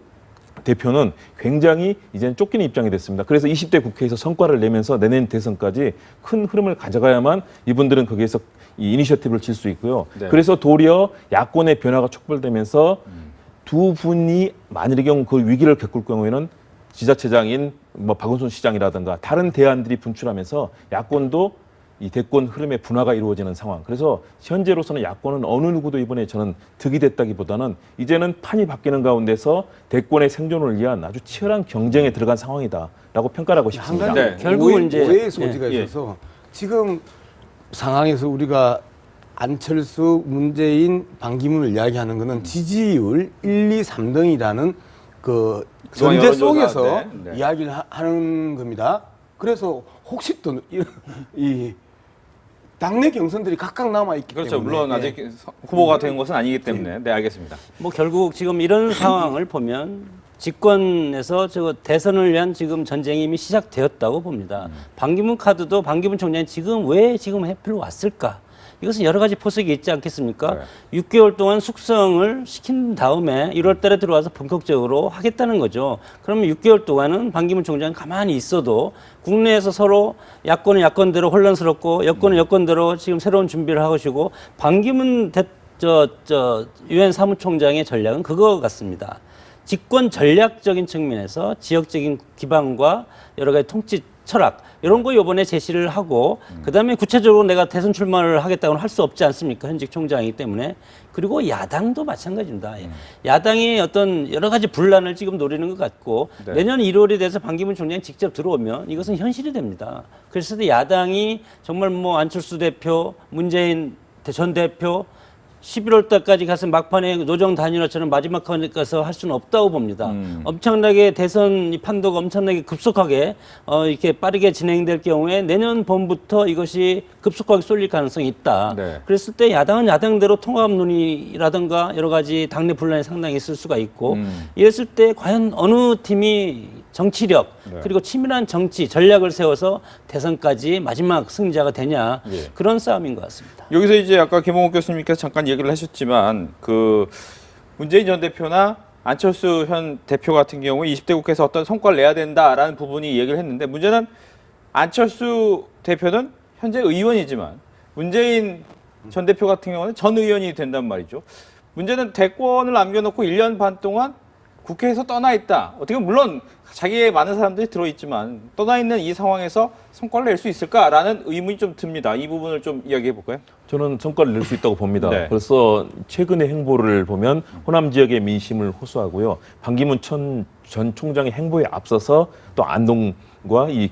Speaker 8: 대표는 굉장히 이제는 쫓기는 입장이 됐습니다. 그래서 20대 국회에서 성과를 내면서 내년 대선까지 큰 흐름을 가져가야만 이분들은 거기에서 이 이니셔티브를 칠 수 있고요.
Speaker 1: 네.
Speaker 8: 그래서 도리어 야권의 변화가 촉발되면서 두 분이 만일의 경우 그 위기를 겪을 경우에는 지자체장인 뭐 박원순 시장이라든가 다른 대안들이 분출하면서 야권도 이 대권 흐름의 분화가 이루어지는 상황. 그래서 현재로서는 야권은 어느 누구도 이번에 저는 득이 됐다기보다는 이제는 판이 바뀌는 가운데서 대권의 생존을 위한 아주 치열한 경쟁에 들어간 상황이다라고 평가를 하고
Speaker 6: 한
Speaker 8: 싶습니다.
Speaker 6: 가지
Speaker 1: 네.
Speaker 7: 결국은 이제
Speaker 6: 오해의 소지가
Speaker 1: 예.
Speaker 6: 있어서 지금 상황에서 우리가 안철수, 문재인, 반기문을 이야기하는 것은 지지율 1, 2, 3등이라는 그
Speaker 1: 그동안
Speaker 6: 전제
Speaker 1: 여론조사,
Speaker 6: 속에서
Speaker 1: 네, 네.
Speaker 6: 이야기를 하는 겁니다. 그래서 혹시 또 이 당내 경선들이 각각 남아 있기
Speaker 1: 그렇죠.
Speaker 6: 때문에
Speaker 1: 물론 아직 후보가 된 것은 아니기 때문에 네 알겠습니다.
Speaker 7: 뭐 결국 지금 이런 상황을 보면 집권에서 대선을 위한 지금 전쟁이 이미 시작되었다고 봅니다. 반기문 카드도 반기문 총장이 지금 왜 지금 해필로 왔을까? 이것은 여러 가지 포석이 있지 않겠습니까? 6개월 동안 숙성을 시킨 다음에 1월 달에 들어와서 본격적으로 하겠다는 거죠. 그러면 6개월 동안은 반기문 총장이 가만히 있어도 국내에서 서로 야권은 야권대로 혼란스럽고 여권은 여권대로 지금 새로운 준비를 하고 계시고 반기문 유엔 사무총장의 전략은 그거 같습니다. 집권 전략적인 측면에서 지역적인 기반과 여러 가지 통치 철학 이런 거 이번에 제시를 하고 그다음에 구체적으로 내가 대선 출마를 하겠다고는 할 수 없지 않습니까? 현직 총장이기 때문에. 그리고 야당도 마찬가지입니다. 야당이 어떤 여러 가지 분란을 지금 노리는 것 같고 내년 1월이 돼서 반기문 총장이 직접 들어오면 이것은 현실이 됩니다. 그래서 야당이 정말 뭐 안철수 대표, 문재인 전 대표 11월 달까지 가서 막판에 노정 단일화처럼 마지막에 가서 할 수는 없다고 봅니다. 엄청나게 대선 판도가 엄청나게 급속하게 이렇게 빠르게 진행될 경우에 내년 봄부터 이것이 급속하게 쏠릴 가능성이 있다.
Speaker 1: 네.
Speaker 7: 그랬을 때 야당은 야당대로 통합 논의라든가 여러 가지 당내 분란이 상당히 있을 수가 있고 이랬을 때 과연 어느 팀이 정치력 그리고 치밀한 정치 전략을 세워서 대선까지 마지막 승자가 되냐 그런 싸움인 것 같습니다.
Speaker 1: 여기서 이제 아까 김홍욱 교수님께서 잠깐 얘기를 하셨지만 그 문재인 전 대표나 안철수 현 대표 같은 경우에 20대 국회에서 어떤 성과를 내야 된다라는 부분이 얘기를 했는데 문제는 안철수 대표는 현재 의원이지만 문재인 전 대표 같은 경우는 전 의원이 된단 말이죠. 문제는 대권을 남겨놓고 1년 반 동안 국회에서 떠나 있다. 어떻게 보면 물론 자기의 많은 사람들이 들어있지만 떠나 있는 이 상황에서 성과를 낼 수 있을까라는 의문이 좀 듭니다. 이 부분을 좀 이야기해 볼까요?
Speaker 8: 저는 성과를 낼 수 있다고 봅니다.
Speaker 1: 네.
Speaker 8: 벌써 최근의 행보를 보면 호남 지역의 민심을 호소하고요. 반기문 전 총장의 행보에 앞서서 또 안동과 이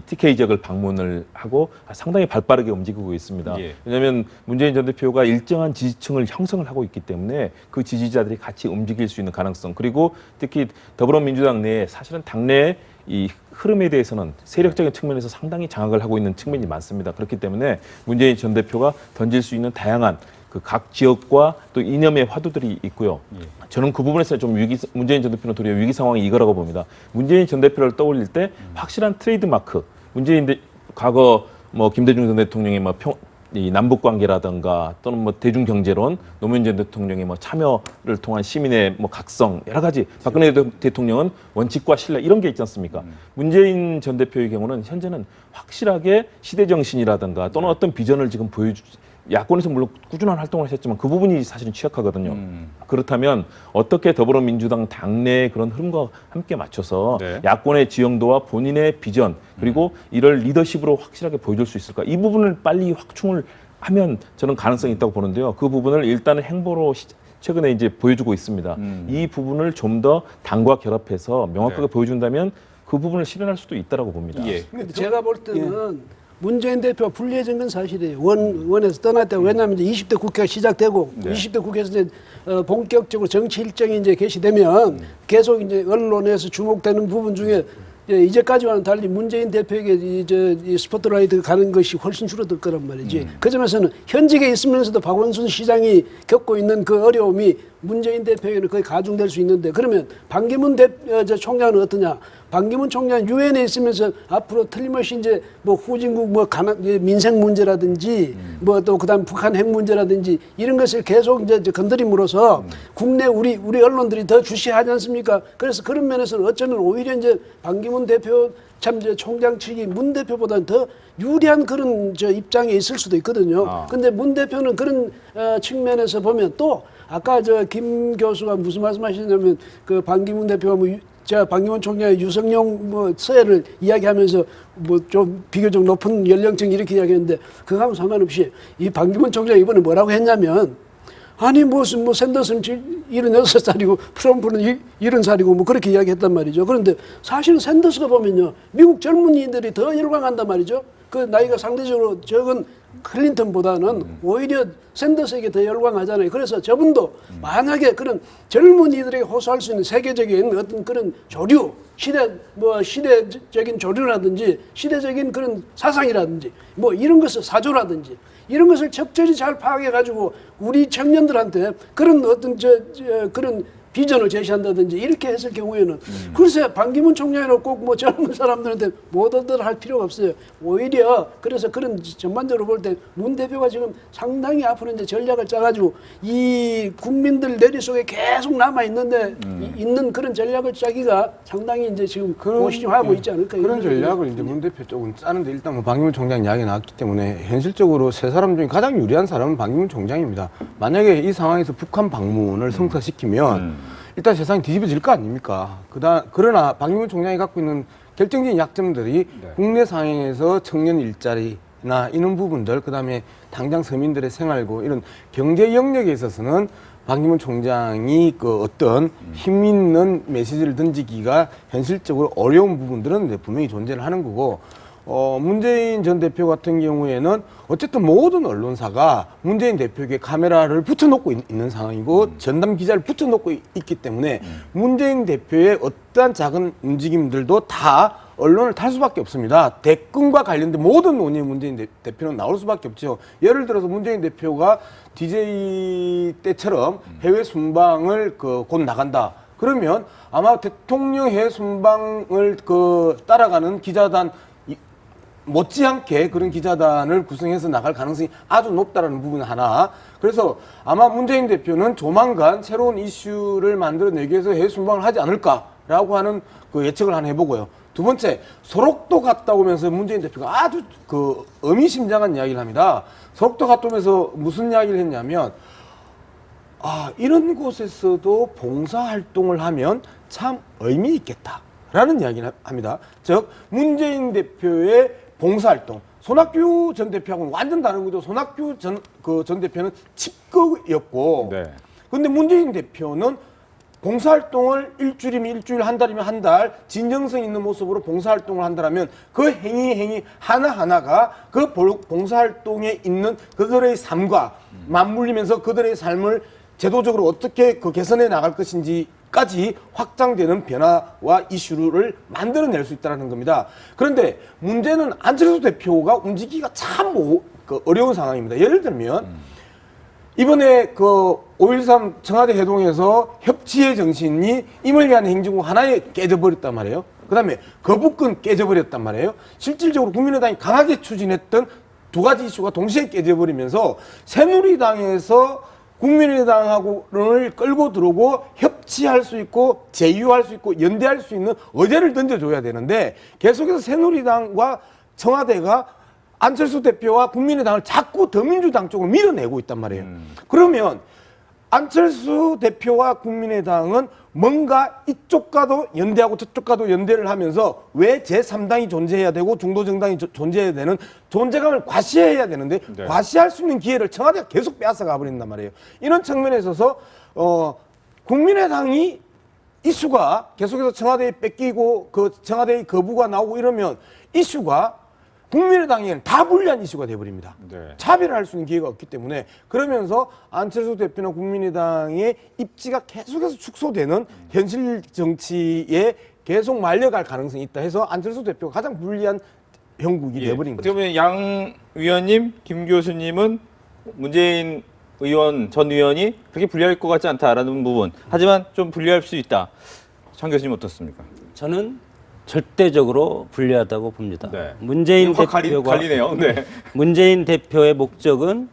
Speaker 8: TK 지역을 방문을 하고 상당히 발빠르게 움직이고 있습니다.
Speaker 1: 예.
Speaker 8: 왜냐하면 문재인 전 대표가 일정한 지지층을 형성을 하고 있기 때문에 그 지지자들이 같이 움직일 수 있는 가능성 그리고 특히 더불어민주당 내에 사실은 당내 이 흐름에 대해서는 세력적인 측면에서 상당히 장악을 하고 있는 측면이 많습니다. 그렇기 때문에 문재인 전 대표가 던질 수 있는 다양한 그 각 지역과 또 이념의 화두들이 있고요. 저는 그 부분에서 좀 문재인 전 대표는 도리어 위기 상황이 이거라고 봅니다. 문재인 전 대표를 떠올릴 때 확실한 트레이드마크, 과거 뭐 김대중 전 대통령의 이 남북 관계라든가 또는 뭐 대중 경제론, 노무현 전 대통령의 뭐 참여를 통한 시민의 뭐 각성 여러 가지 박근혜 대통령은 원칙과 신뢰 이런 게 있지 않습니까? 문재인 전 대표의 경우는 현재는 확실하게 시대 정신이라든가 또는 어떤 비전을 지금 야권에서 물론 꾸준한 활동을 하셨지만 그 부분이 사실은 취약하거든요. 그렇다면 어떻게 더불어민주당 당내의 그런 흐름과 함께 맞춰서 야권의 지형도와 본인의 비전 그리고 이를 리더십으로 확실하게 보여줄 수 있을까? 이 부분을 빨리 확충을 하면 저는 가능성이 있다고 보는데요. 그 부분을 일단은 행보로 최근에 이제 보여주고 있습니다. 이 부분을 좀 더 당과 결합해서 명확하게 보여준다면 그 부분을 실현할 수도 있다라고 봅니다.
Speaker 1: 예.
Speaker 5: 근데 제가 볼 때는 문재인 대표가 불리해진 건 사실이에요. 원에서 떠났다. 왜냐하면 이제 20대 국회가 시작되고 20대 국회에서 이제 본격적으로 정치 일정이 이제 개시되면 계속 이제 언론에서 주목되는 부분 중에 이제까지와는 달리 문재인 대표에게 이 스포트라이트 가는 것이 훨씬 줄어들 거란 말이지. 그 점에서는 현직에 있으면서도 박원순 시장이 겪고 있는 그 어려움이 문재인 대표에게는 거의 가중될 수 있는데 그러면 반기문 총장은 어떠냐? 반기문 총장은 유엔에 있으면서 앞으로 틀림없이 이제 뭐 후진국 민생 문제라든지 뭐 또 그다음 북한 핵 문제라든지 이런 것을 계속 이제 건드림으로써 국내 우리 언론들이 더 주시하지 않습니까? 그래서 그런 면에서는 어쩌면 오히려 이제 반기문 대표 참 총장 측이 문 대표보다는 더 유리한 그런 입장에 있을 수도 있거든요. 근데 문 대표는 그런 측면에서 보면 또 아까 김 교수가 무슨 말씀하시냐면 그 반기문 대표가 반기문 총장의 유성룡 서해를 이야기하면서 좀 비교적 높은 연령층 이렇게 이야기했는데 그거하고 상관없이 이 반기문 총장이 이번에 뭐라고 했냐면 아니 무슨 샌더스는 76살이고 트럼프는 70살이고 그렇게 이야기했단 말이죠. 그런데 사실은 샌더스가 보면요 미국 젊은이들이 더 열광한단 말이죠. 그 나이가 상대적으로 적은 클린턴보다는 오히려 샌더스에게 더 열광하잖아요. 그래서 저분도 만약에 그런 젊은이들에게 호소할 수 있는 세계적인 어떤 그런 조류, 시대적인 조류라든지 시대적인 그런 사상이라든지 이런 것을 사조라든지 이런 것을 적절히 잘 파악해가지고 우리 청년들한테 그런 어떤 그런 비전을 제시한다든지 이렇게 했을 경우에는 글쎄 반기문 총장이나 꼭 뭐 젊은 사람들한테 뭐더들 할 필요가 없어요. 오히려 그래서 그런 전반적으로 볼 때 문 대표가 지금 상당히 앞으로 이제 전략을 짜가지고 이 국민들 내리 속에 계속 남아 있는데 있는 그런 전략을 짜기가 상당히 이제 지금 고심하고 있지 않을까.
Speaker 6: 그런 전략을 이제 문 대표 쪽은 짜는데 일단 뭐 반기문 총장 이야기 나왔기 때문에 현실적으로 세 사람 중에 가장 유리한 사람은 반기문 총장입니다. 만약에 이 상황에서 북한 방문을 성사시키면 일단 세상이 뒤집어질 거 아닙니까? 그러나 반기문 총장이 갖고 있는 결정적인 약점들이 국내 상황에서 청년 일자리나 이런 부분들, 그다음에 당장 서민들의 생활고 이런 경제 영역에 있어서는 반기문 총장이 그 어떤 힘 있는 메시지를 던지기가 현실적으로 어려운 부분들은 이제 분명히 존재를 하는 거고, 문재인 전 대표 같은 경우에는 어쨌든 모든 언론사가 문재인 대표에게 카메라를 붙여놓고 있는 상황이고 전담 기자를 붙여놓고 있기 때문에 문재인 대표의 어떠한 작은 움직임들도 다 언론을 탈 수밖에 없습니다. 대권과 관련된 모든 논의에 문재인 대표는 나올 수밖에 없죠. 예를 들어서 문재인 대표가 DJ 때처럼 해외 순방을 곧 나간다. 그러면 아마 대통령 해외 순방을 따라가는 기자단 못지않게 그런 기자단을 구성해서 나갈 가능성이 아주 높다라는 부분 하나. 그래서 아마 문재인 대표는 조만간 새로운 이슈를 만들어내기 위해서 해외 순방을 하지 않을까라고 하는 그 예측을 하나 해보고요. 두 번째, 소록도 갔다 오면서 문재인 대표가 아주 의미심장한 이야기를 합니다. 소록도 갔다 오면서 무슨 이야기를 했냐면, 이런 곳에서도 봉사활동을 하면 참 의미 있겠다라는 이야기를 합니다. 즉, 문재인 대표의 봉사활동. 손학규 전 대표하고는 완전 다른 거죠. 손학규 전 대표는 칩급이었고, 근데 문재인 대표는 봉사활동을 일주일이면 일주일, 한 달이면 한 달, 진정성 있는 모습으로 봉사활동을 한다면 그 행위 하나하나가 그 봉사활동에 있는 그들의 삶과 맞물리면서 그들의 삶을 제도적으로 어떻게 개선해 나갈 것인지까지 확장되는 변화와 이슈를 만들어낼 수 있다는 겁니다. 그런데 문제는 안철수 대표가 움직이기가 참 어려운 상황입니다. 예를 들면 이번에 5.13 청와대 회동에서 협치의 정신이 임을 위한 행진곡 하나에 깨져버렸단 말이에요. 그 다음에 거부권 깨져버렸단 말이에요. 실질적으로 국민의당이 강하게 추진했던 두 가지 이슈가 동시에 깨져버리면서 새누리당에서 국민의당하고를 끌고 들어오고 협치할 수 있고 제휴할 수 있고 연대할 수 있는 의제를 던져줘야 되는데 계속해서 새누리당과 청와대가 안철수 대표와 국민의당을 자꾸 더민주당 쪽으로 밀어내고 있단 말이에요. 그러면 안철수 대표와 국민의당은 뭔가 이쪽과도 연대하고 저쪽과도 연대를 하면서 왜 제3당이 존재해야 되고 중도정당이 존재해야 되는 존재감을 과시해야 되는데 과시할 수 있는 기회를 청와대가 계속 빼앗아 가버린단 말이에요. 이런 측면에 있어서 국민의당이 이슈가 계속해서 청와대에 뺏기고 청와대의 거부가 나오고 이러면 이슈가 국민의당에는 다 불리한 이슈가 돼버립니다. 차별을 할 수 있는 기회가 없기 때문에 그러면서 안철수 대표나 국민의당의 입지가 계속해서 축소되는 현실 정치에 계속 말려갈 가능성이 있다 해서 안철수 대표가 가장 불리한 형국이 돼버린 거죠.
Speaker 1: 어떻게 보면 양 위원님, 김 교수님은 문재인 전 의원이 그렇게 불리할 것 같지 않다라는 부분. 하지만 좀 불리할 수 있다. 장 교수님 어떻습니까?
Speaker 7: 저는 절대적으로 불리하다고 봅니다.
Speaker 1: 문재인 대표가 갈리네요.
Speaker 7: 문재인 대표의 목적은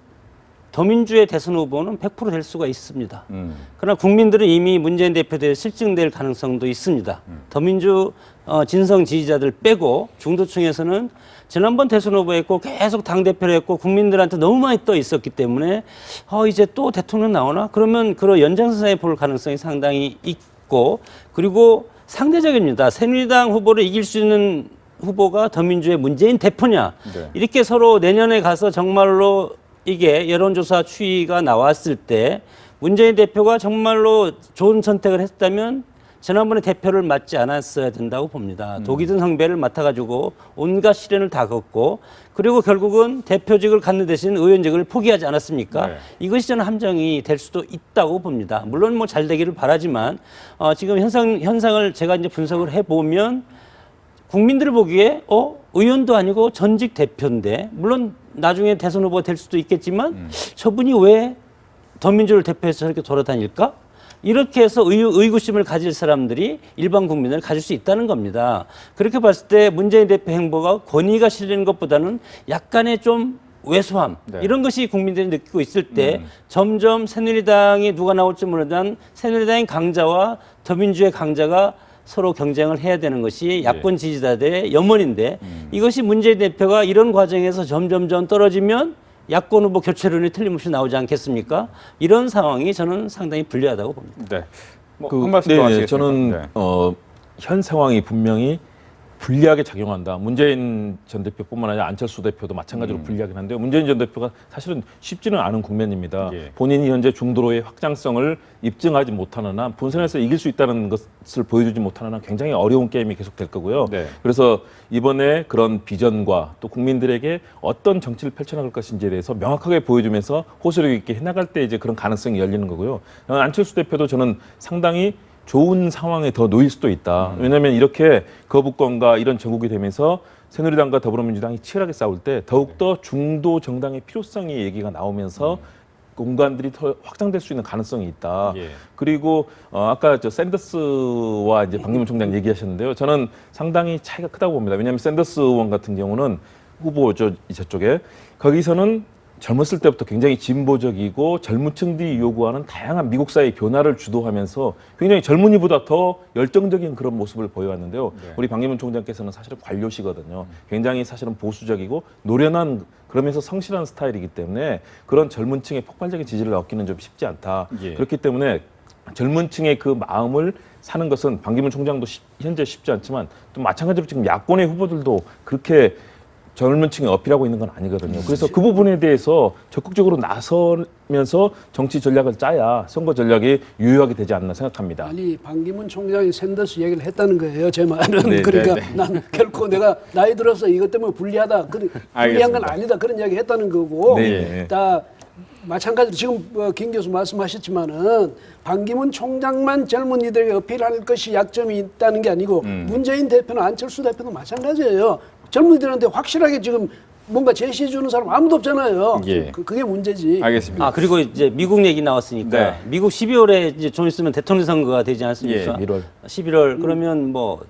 Speaker 7: 더민주의 대선 후보는 100% 될 수가 있습니다. 그러나 국민들은 이미 문재인 대표에 대해 실증될 가능성도 있습니다. 더민주 진성 지지자들 빼고 중도층에서는 지난번 대선 후보였고 계속 당대표를 했고 국민들한테 너무 많이 떠 있었기 때문에 이제 또 대통령 나오나? 그러면 그런 연장선상에 볼 가능성이 상당히 있고, 그리고 상대적입니다. 새누리당 후보를 이길 수 있는 후보가 더민주의 문재인 대표냐. 이렇게 서로 내년에 가서 정말로 이게 여론조사 추이가 나왔을 때 문재인 대표가 정말로 좋은 선택을 했다면 지난번에 대표를 맡지 않았어야 된다고 봅니다. 독이든 성배를 맡아가지고 온갖 시련을 다 겪고, 그리고 결국은 대표직을 갖는 대신 의원직을 포기하지 않았습니까? 이것이 저는 함정이 될 수도 있다고 봅니다. 물론 뭐 잘 되기를 바라지만 지금 현상을 제가 이제 분석을 해보면 국민들을 보기에 의원도 아니고 전직 대표인데, 물론 나중에 대선 후보가 될 수도 있겠지만 저분이 왜 더민주를 대표해서 저렇게 돌아다닐까? 이렇게 해서 의구심을 가질 사람들이 일반 국민을 가질 수 있다는 겁니다. 그렇게 봤을 때 문재인 대표 행보가 권위가 실리는 것보다는 약간의 좀 왜소함
Speaker 1: 네.
Speaker 7: 이런 것이 국민들이 느끼고 있을 때 점점 새누리당이 누가 나올지 모르는 새누리당의 강자와 더민주의 강자가 서로 경쟁을 해야 되는 것이 야권 지지자들의 염원인데 이것이 문재인 대표가 이런 과정에서 점점점 떨어지면 야권 후보 교체론이 틀림없이 나오지 않겠습니까? 이런 상황이 저는 상당히 불리하다고 봅니다.
Speaker 1: 네. 한 말씀 더 하시겠습니까?
Speaker 8: 저는
Speaker 1: 네.
Speaker 8: 현 상황이 분명히 불리하게 작용한다. 문재인 전 대표뿐만 아니라 안철수 대표도 마찬가지로 불리하긴 한데요. 문재인 전 대표가 사실은 쉽지는 않은 국면입니다.
Speaker 1: 예.
Speaker 8: 본인이 현재 중도로의 확장성을 입증하지 못하는 한 본선에서 이길 수 있다는 것을 보여주지 못하는 한 굉장히 어려운 게임이 계속될 거고요.
Speaker 1: 네.
Speaker 8: 그래서 이번에 그런 비전과 또 국민들에게 어떤 정치를 펼쳐나갈 것인지에 대해서 명확하게 보여주면서 호소력 있게 해나갈 때 이제 그런 가능성이 열리는 거고요. 안철수 대표도 저는 상당히 좋은 상황에 더 놓일 수도 있다. 왜냐하면 이렇게 거부권과 이런 전국이 되면서 새누리당과 더불어민주당이 치열하게 싸울 때 더욱더 중도 정당의 필요성이 얘기가 나오면서 공간들이 더 확장될 수 있는 가능성이 있다.
Speaker 1: 예.
Speaker 8: 그리고 아까 샌더스와 이제 박기문 총장 얘기하셨는데요. 저는 상당히 차이가 크다고 봅니다. 왜냐하면 샌더스 의원 같은 경우는 후보 저쪽에 거기서는 젊었을 때부터 굉장히 진보적이고 젊은 층들이 요구하는 다양한 미국 사회의 변화를 주도하면서 굉장히 젊은이보다 더 열정적인 그런 모습을 보여왔는데요.
Speaker 1: 네.
Speaker 8: 우리 박기문 총장께서는 사실은 관료시거든요. 굉장히 사실은 보수적이고 노련한 그러면서 성실한 스타일이기 때문에 그런 젊은 층의 폭발적인 지지를 얻기는 좀 쉽지 않다.
Speaker 1: 예.
Speaker 8: 그렇기 때문에 젊은 층의 그 마음을 사는 것은 박기문 총장도 현재 쉽지 않지만 또 마찬가지로 지금 야권의 후보들도 그렇게 젊은 층에 어필하고 있는 건 아니거든요. 그래서 그 부분에 대해서 적극적으로 나서면서 정치 전략을 짜야 선거 전략이 유효하게 되지 않나 생각합니다.
Speaker 5: 아니 반기문 총장이 샌더스 얘기를 했다는 거예요. 제 말은.
Speaker 1: 네,
Speaker 5: 그러니까
Speaker 1: 네, 네.
Speaker 5: 난 결코 내가 나이 들어서 이것 때문에 불리한 건
Speaker 1: 알겠습니다.
Speaker 5: 아니다 그런 이야기 했다는 거고
Speaker 1: 네.
Speaker 5: 다 마찬가지로 지금 김 교수 말씀하셨지만은 반기문 총장만 젊은이들에게 어필할 것이 약점이 있다는 게 아니고 문재인 대표나 안철수 대표도 마찬가지예요. 젊은이들한테 확실하게 지금 뭔가 제시해 주는 사람 아무도 없잖아요.
Speaker 1: 예.
Speaker 5: 그게 문제지.
Speaker 1: 알겠습니다.
Speaker 7: 아 그리고 이제 미국 얘기 나왔으니까
Speaker 1: 네.
Speaker 7: 미국 12월에 이제 좀 있으면 대통령 선거가 되지 않습니까?
Speaker 8: 예, 1월.
Speaker 7: 11월 그러면 뭐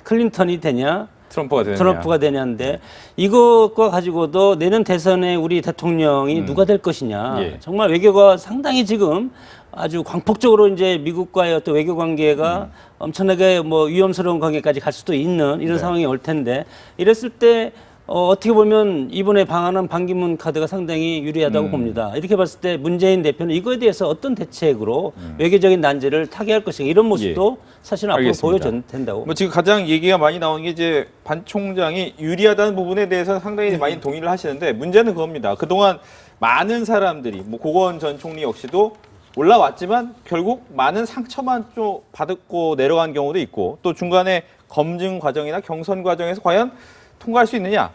Speaker 7: 클린턴이 되냐?
Speaker 1: 트럼프가
Speaker 7: 되냐인데 이것과 가지고도 내년 대선에 우리 대통령이 누가 될 것이냐.
Speaker 1: 예.
Speaker 7: 정말 외교가 상당히 지금 아주 광폭적으로 이제 미국과의 어떤 외교 관계가 엄청나게 뭐 위험스러운 관계까지 갈 수도 있는 이런
Speaker 1: 네.
Speaker 7: 상황이 올 텐데 이랬을 때 어떻게 보면 이번에 방한한 반기문 카드가 상당히 유리하다고 봅니다. 이렇게 봤을 때 문재인 대표는 이거에 대해서 어떤 대책으로 외교적인 난제를 타개할 것인가 이런 모습도 사실은 앞으로
Speaker 1: 알겠습니다.
Speaker 7: 보여야 된다고.
Speaker 1: 뭐 지금 가장 얘기가 많이 나오는 게 이제 반 총장이 유리하다는 부분에 대해서는 상당히 많이 동의를 하시는데 문제는 그겁니다. 그동안 많은 사람들이 뭐 고건 전 총리 역시도 올라왔지만 결국 많은 상처만 좀 받고 내려간 경우도 있고 또 중간에 검증 과정이나 경선 과정에서 과연 통과할 수 있느냐.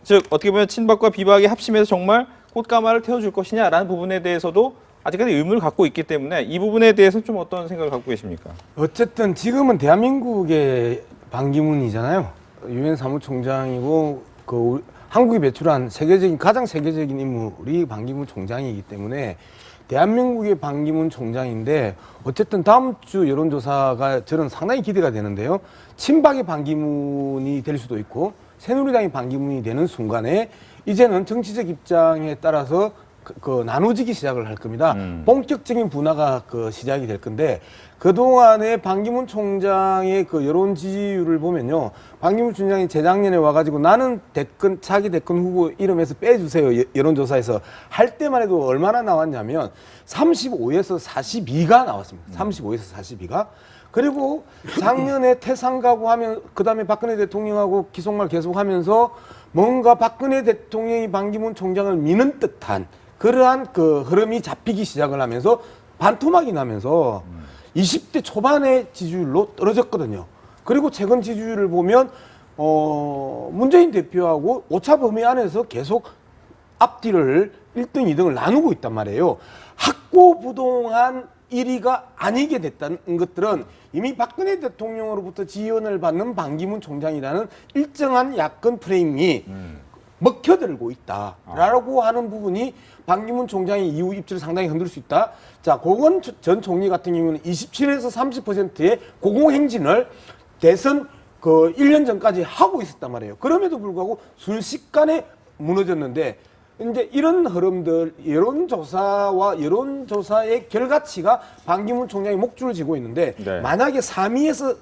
Speaker 1: 즉 어떻게 보면 친박과 비박이 합심해서 정말 꽃가마를 태워줄 것이냐라는 부분에 대해서도 아직까지 의문을 갖고 있기 때문에 이 부분에 대해서는 좀 어떤 생각을 갖고 계십니까?
Speaker 6: 어쨌든 지금은 대한민국의 반기문이잖아요. 유엔 사무총장이고 한국이 배출한 가장 세계적인 인물이 반기문 총장이기 때문에 대한민국의 반기문 총장인데 어쨌든 다음 주 여론조사가 저는 상당히 기대가 되는데요. 친박의 반기문이 될 수도 있고 새누리당의 반기문이 되는 순간에 이제는 정치적 입장에 따라서 나눠지기 시작을 할 겁니다. 본격적인 분화가 시작이 될 건데 그동안에 반기문 총장의 여론 지지율을 보면요. 반기문 총장이 재작년에 와가지고 나는 차기 대권 후보 이름에서 빼주세요. 여론조사에서 할 때만 해도 얼마나 나왔냐면 35에서 42가 나왔습니다. 35에서 42가. 그리고 작년에 태상 각오하면 그다음에 박근혜 대통령하고 기속말 계속하면서 뭔가 박근혜 대통령이 반기문 총장을 미는 듯한 그러한 흐름이 잡히기 시작을 하면서 반토막이 나면서 20대 초반의 지지율로 떨어졌거든요. 그리고 최근 지지율을 보면 문재인 대표하고 오차 범위 안에서 계속 앞뒤를 1등, 2등을 나누고 있단 말이에요. 학고부동한 1위가 아니게 됐다는 것들은 이미 박근혜 대통령으로부터 지원을 받는 반기문 총장이라는 일정한 야권 프레임이 먹혀들고 있다라고 하는 부분이 반기문 총장의 이후 입지를 상당히 흔들 수 있다. 자, 고건 전 총리 같은 경우는 27에서 30%의 고공행진을 대선 그 1년 전까지 하고 있었단 말이에요. 그럼에도 불구하고 순식간에 무너졌는데 이제 이런 흐름들, 여론조사의 결과치가 반기문 총장이 목줄을 쥐고 있는데
Speaker 1: 네.
Speaker 6: 만약에 3위에서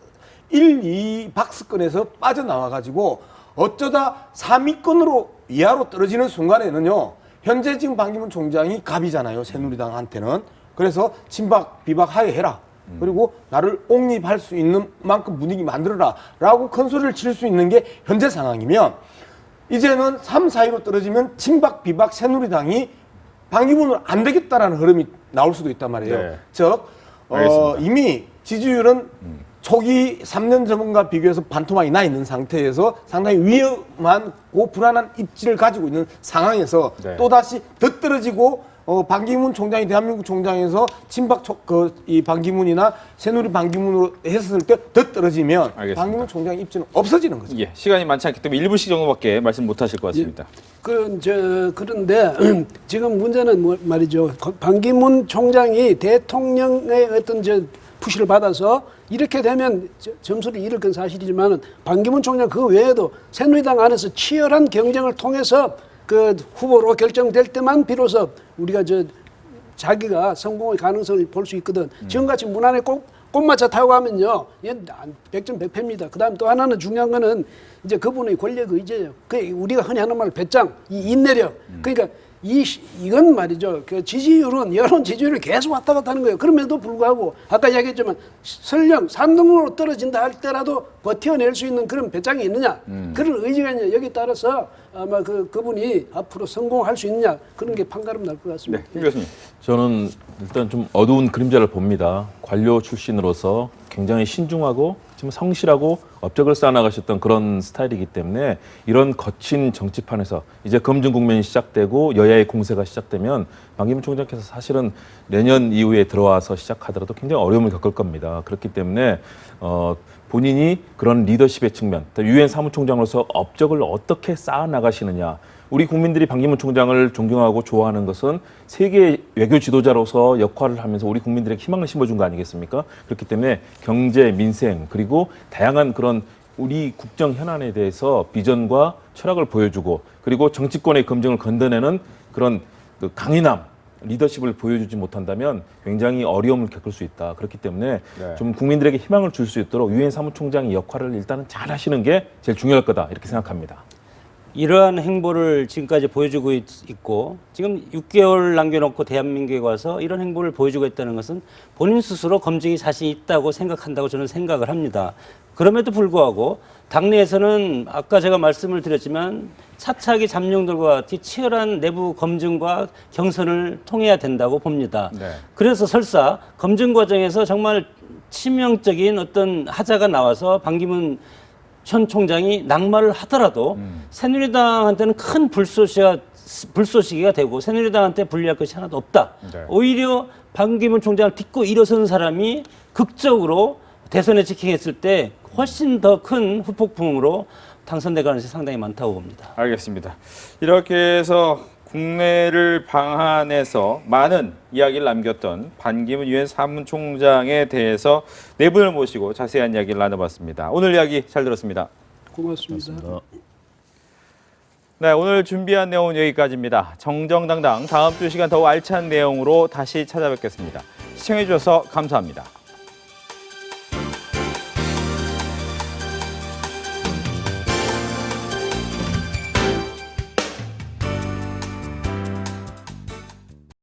Speaker 6: 1, 2 박스권에서 빠져나와가지고 어쩌다 3위권으로 이하로 떨어지는 순간에는요, 현재 지금 반기문 총장이 갑이잖아요, 새누리당한테는. 그래서 친박, 비박 하해해라. 그리고 나를 옹립할 수 있는 만큼 분위기 만들어라. 라고 큰 소리를 칠 수 있는 게 현재 상황이면 이제는 3, 4위로 떨어지면 친박, 비박, 새누리당이 반기문은 안 되겠다라는 흐름이 나올 수도 있단 말이에요.
Speaker 1: 네.
Speaker 6: 즉,
Speaker 1: 알겠습니다.
Speaker 6: 이미 지지율은 초기 3년 전과 비교해서 반토막이 나 있는 상태에서 상당히 위험한 불안한 입지를 가지고 있는 상황에서
Speaker 1: 네.
Speaker 6: 또다시 더 떨어지고 반기문 총장이 대한민국 총장에서 친박 이 반기문이나 새누리 반기문으로 했을 때 더 떨어지면
Speaker 1: 알겠습니다.
Speaker 6: 반기문 총장의 입지는 없어지는 거죠.
Speaker 1: 예, 시간이 많지 않기 때문에 1분씩 정도밖에 말씀 못 하실 것 같습니다.
Speaker 5: 그런데 지금 문제는 말이죠. 반기문 총장이 대통령의 어떤 푸시를 받아서 이렇게 되면 점수를 잃을 건 사실이지만 반기문 총장 그 외에도 새누리당 안에서 치열한 경쟁을 통해서 그 후보로 결정될 때만 비로소 우리가 자기가 성공의 가능성을 볼 수 있거든. 지금같이 문안에 꽃마차 타고 하면요, 얘는 100점 100패입니다. 그다음 또 하나는 중요한 거는 이제 그분의 권력 의지예요. 그 우리가 흔히 하는 말 배짱, 이 인내력. 그러니까 이건 말이죠. 그 지지율은 여론 지지율이 계속 왔다 갔다 하는 거예요. 그럼에도 불구하고 아까 이야기했지만 설령 3등으로 떨어진다 할 때라도 버텨낼 수 있는 그런 배짱이 있느냐, 그런 의지가 있느냐, 여기에 따라서 아마 그분이 앞으로 성공할 수 있느냐, 그런 게 판가름 날 것 같습니다.
Speaker 1: 네, 김 교수님.
Speaker 8: 저는 일단 좀 어두운 그림자를 봅니다. 관료 출신으로서 굉장히 신중하고 지금 성실하고 업적을 쌓아나가셨던 그런 스타일이기 때문에 이런 거친 정치판에서 이제 검증 국면이 시작되고 여야의 공세가 시작되면 반기문 총장께서 사실은 내년 이후에 들어와서 시작하더라도 굉장히 어려움을 겪을 겁니다. 그렇기 때문에 본인이 그런 리더십의 측면, 유엔 사무총장으로서 업적을 어떻게 쌓아나가시느냐. 우리 국민들이 반기문 총장을 존경하고 좋아하는 것은 세계 외교 지도자로서 역할을 하면서 우리 국민들에게 희망을 심어준 거 아니겠습니까? 그렇기 때문에 경제, 민생, 그리고 다양한 그런 우리 국정 현안에 대해서 비전과 철학을 보여주고 그리고 정치권의 검증을 건드내는 그런 그 강인함, 리더십을 보여주지 못한다면 굉장히 어려움을 겪을 수 있다. 그렇기 때문에
Speaker 1: 네.
Speaker 8: 좀 국민들에게 희망을 줄 수 있도록 유엔 사무총장의 역할을 일단은 잘 하시는 게 제일 중요할 거다. 이렇게 생각합니다.
Speaker 7: 이러한 행보를 지금까지 보여주고 있고 지금 6개월 남겨놓고 대한민국에 와서 이런 행보를 보여주고 있다는 것은 본인 스스로 검증이 자신이 있다고 생각한다고 저는 생각을 합니다. 그럼에도 불구하고 당내에서는 아까 제가 말씀을 드렸지만 차차기 잠룡들과 같이 치열한 내부 검증과 경선을 통해야 된다고 봅니다.
Speaker 1: 네.
Speaker 7: 그래서 설사 검증 과정에서 정말 치명적인 어떤 하자가 나와서 반기문 현 총장이 낙마를 하더라도 새누리당한테는 큰 불쏘시개가 되고 새누리당한테 불리할 것이 하나도 없다.
Speaker 1: 네.
Speaker 7: 오히려 반기문 총장을 딛고 일어선 사람이 극적으로 대선에 직행했을 때 훨씬 더 큰 후폭풍으로 당선될 가능성이 상당히 많다고 봅니다.
Speaker 1: 알겠습니다. 이렇게 해서 국내를 방한해서 많은 이야기를 남겼던 반기문 유엔 사무총장에 대해서 네 분을 모시고 자세한 이야기를 나눠봤습니다. 오늘 이야기 잘 들었습니다.
Speaker 5: 고맙습니다.
Speaker 1: 네, 오늘 준비한 내용은 여기까지입니다. 정정당당 다음 주 시간 더욱 알찬 내용으로 다시 찾아뵙겠습니다. 시청해 주셔서 감사합니다.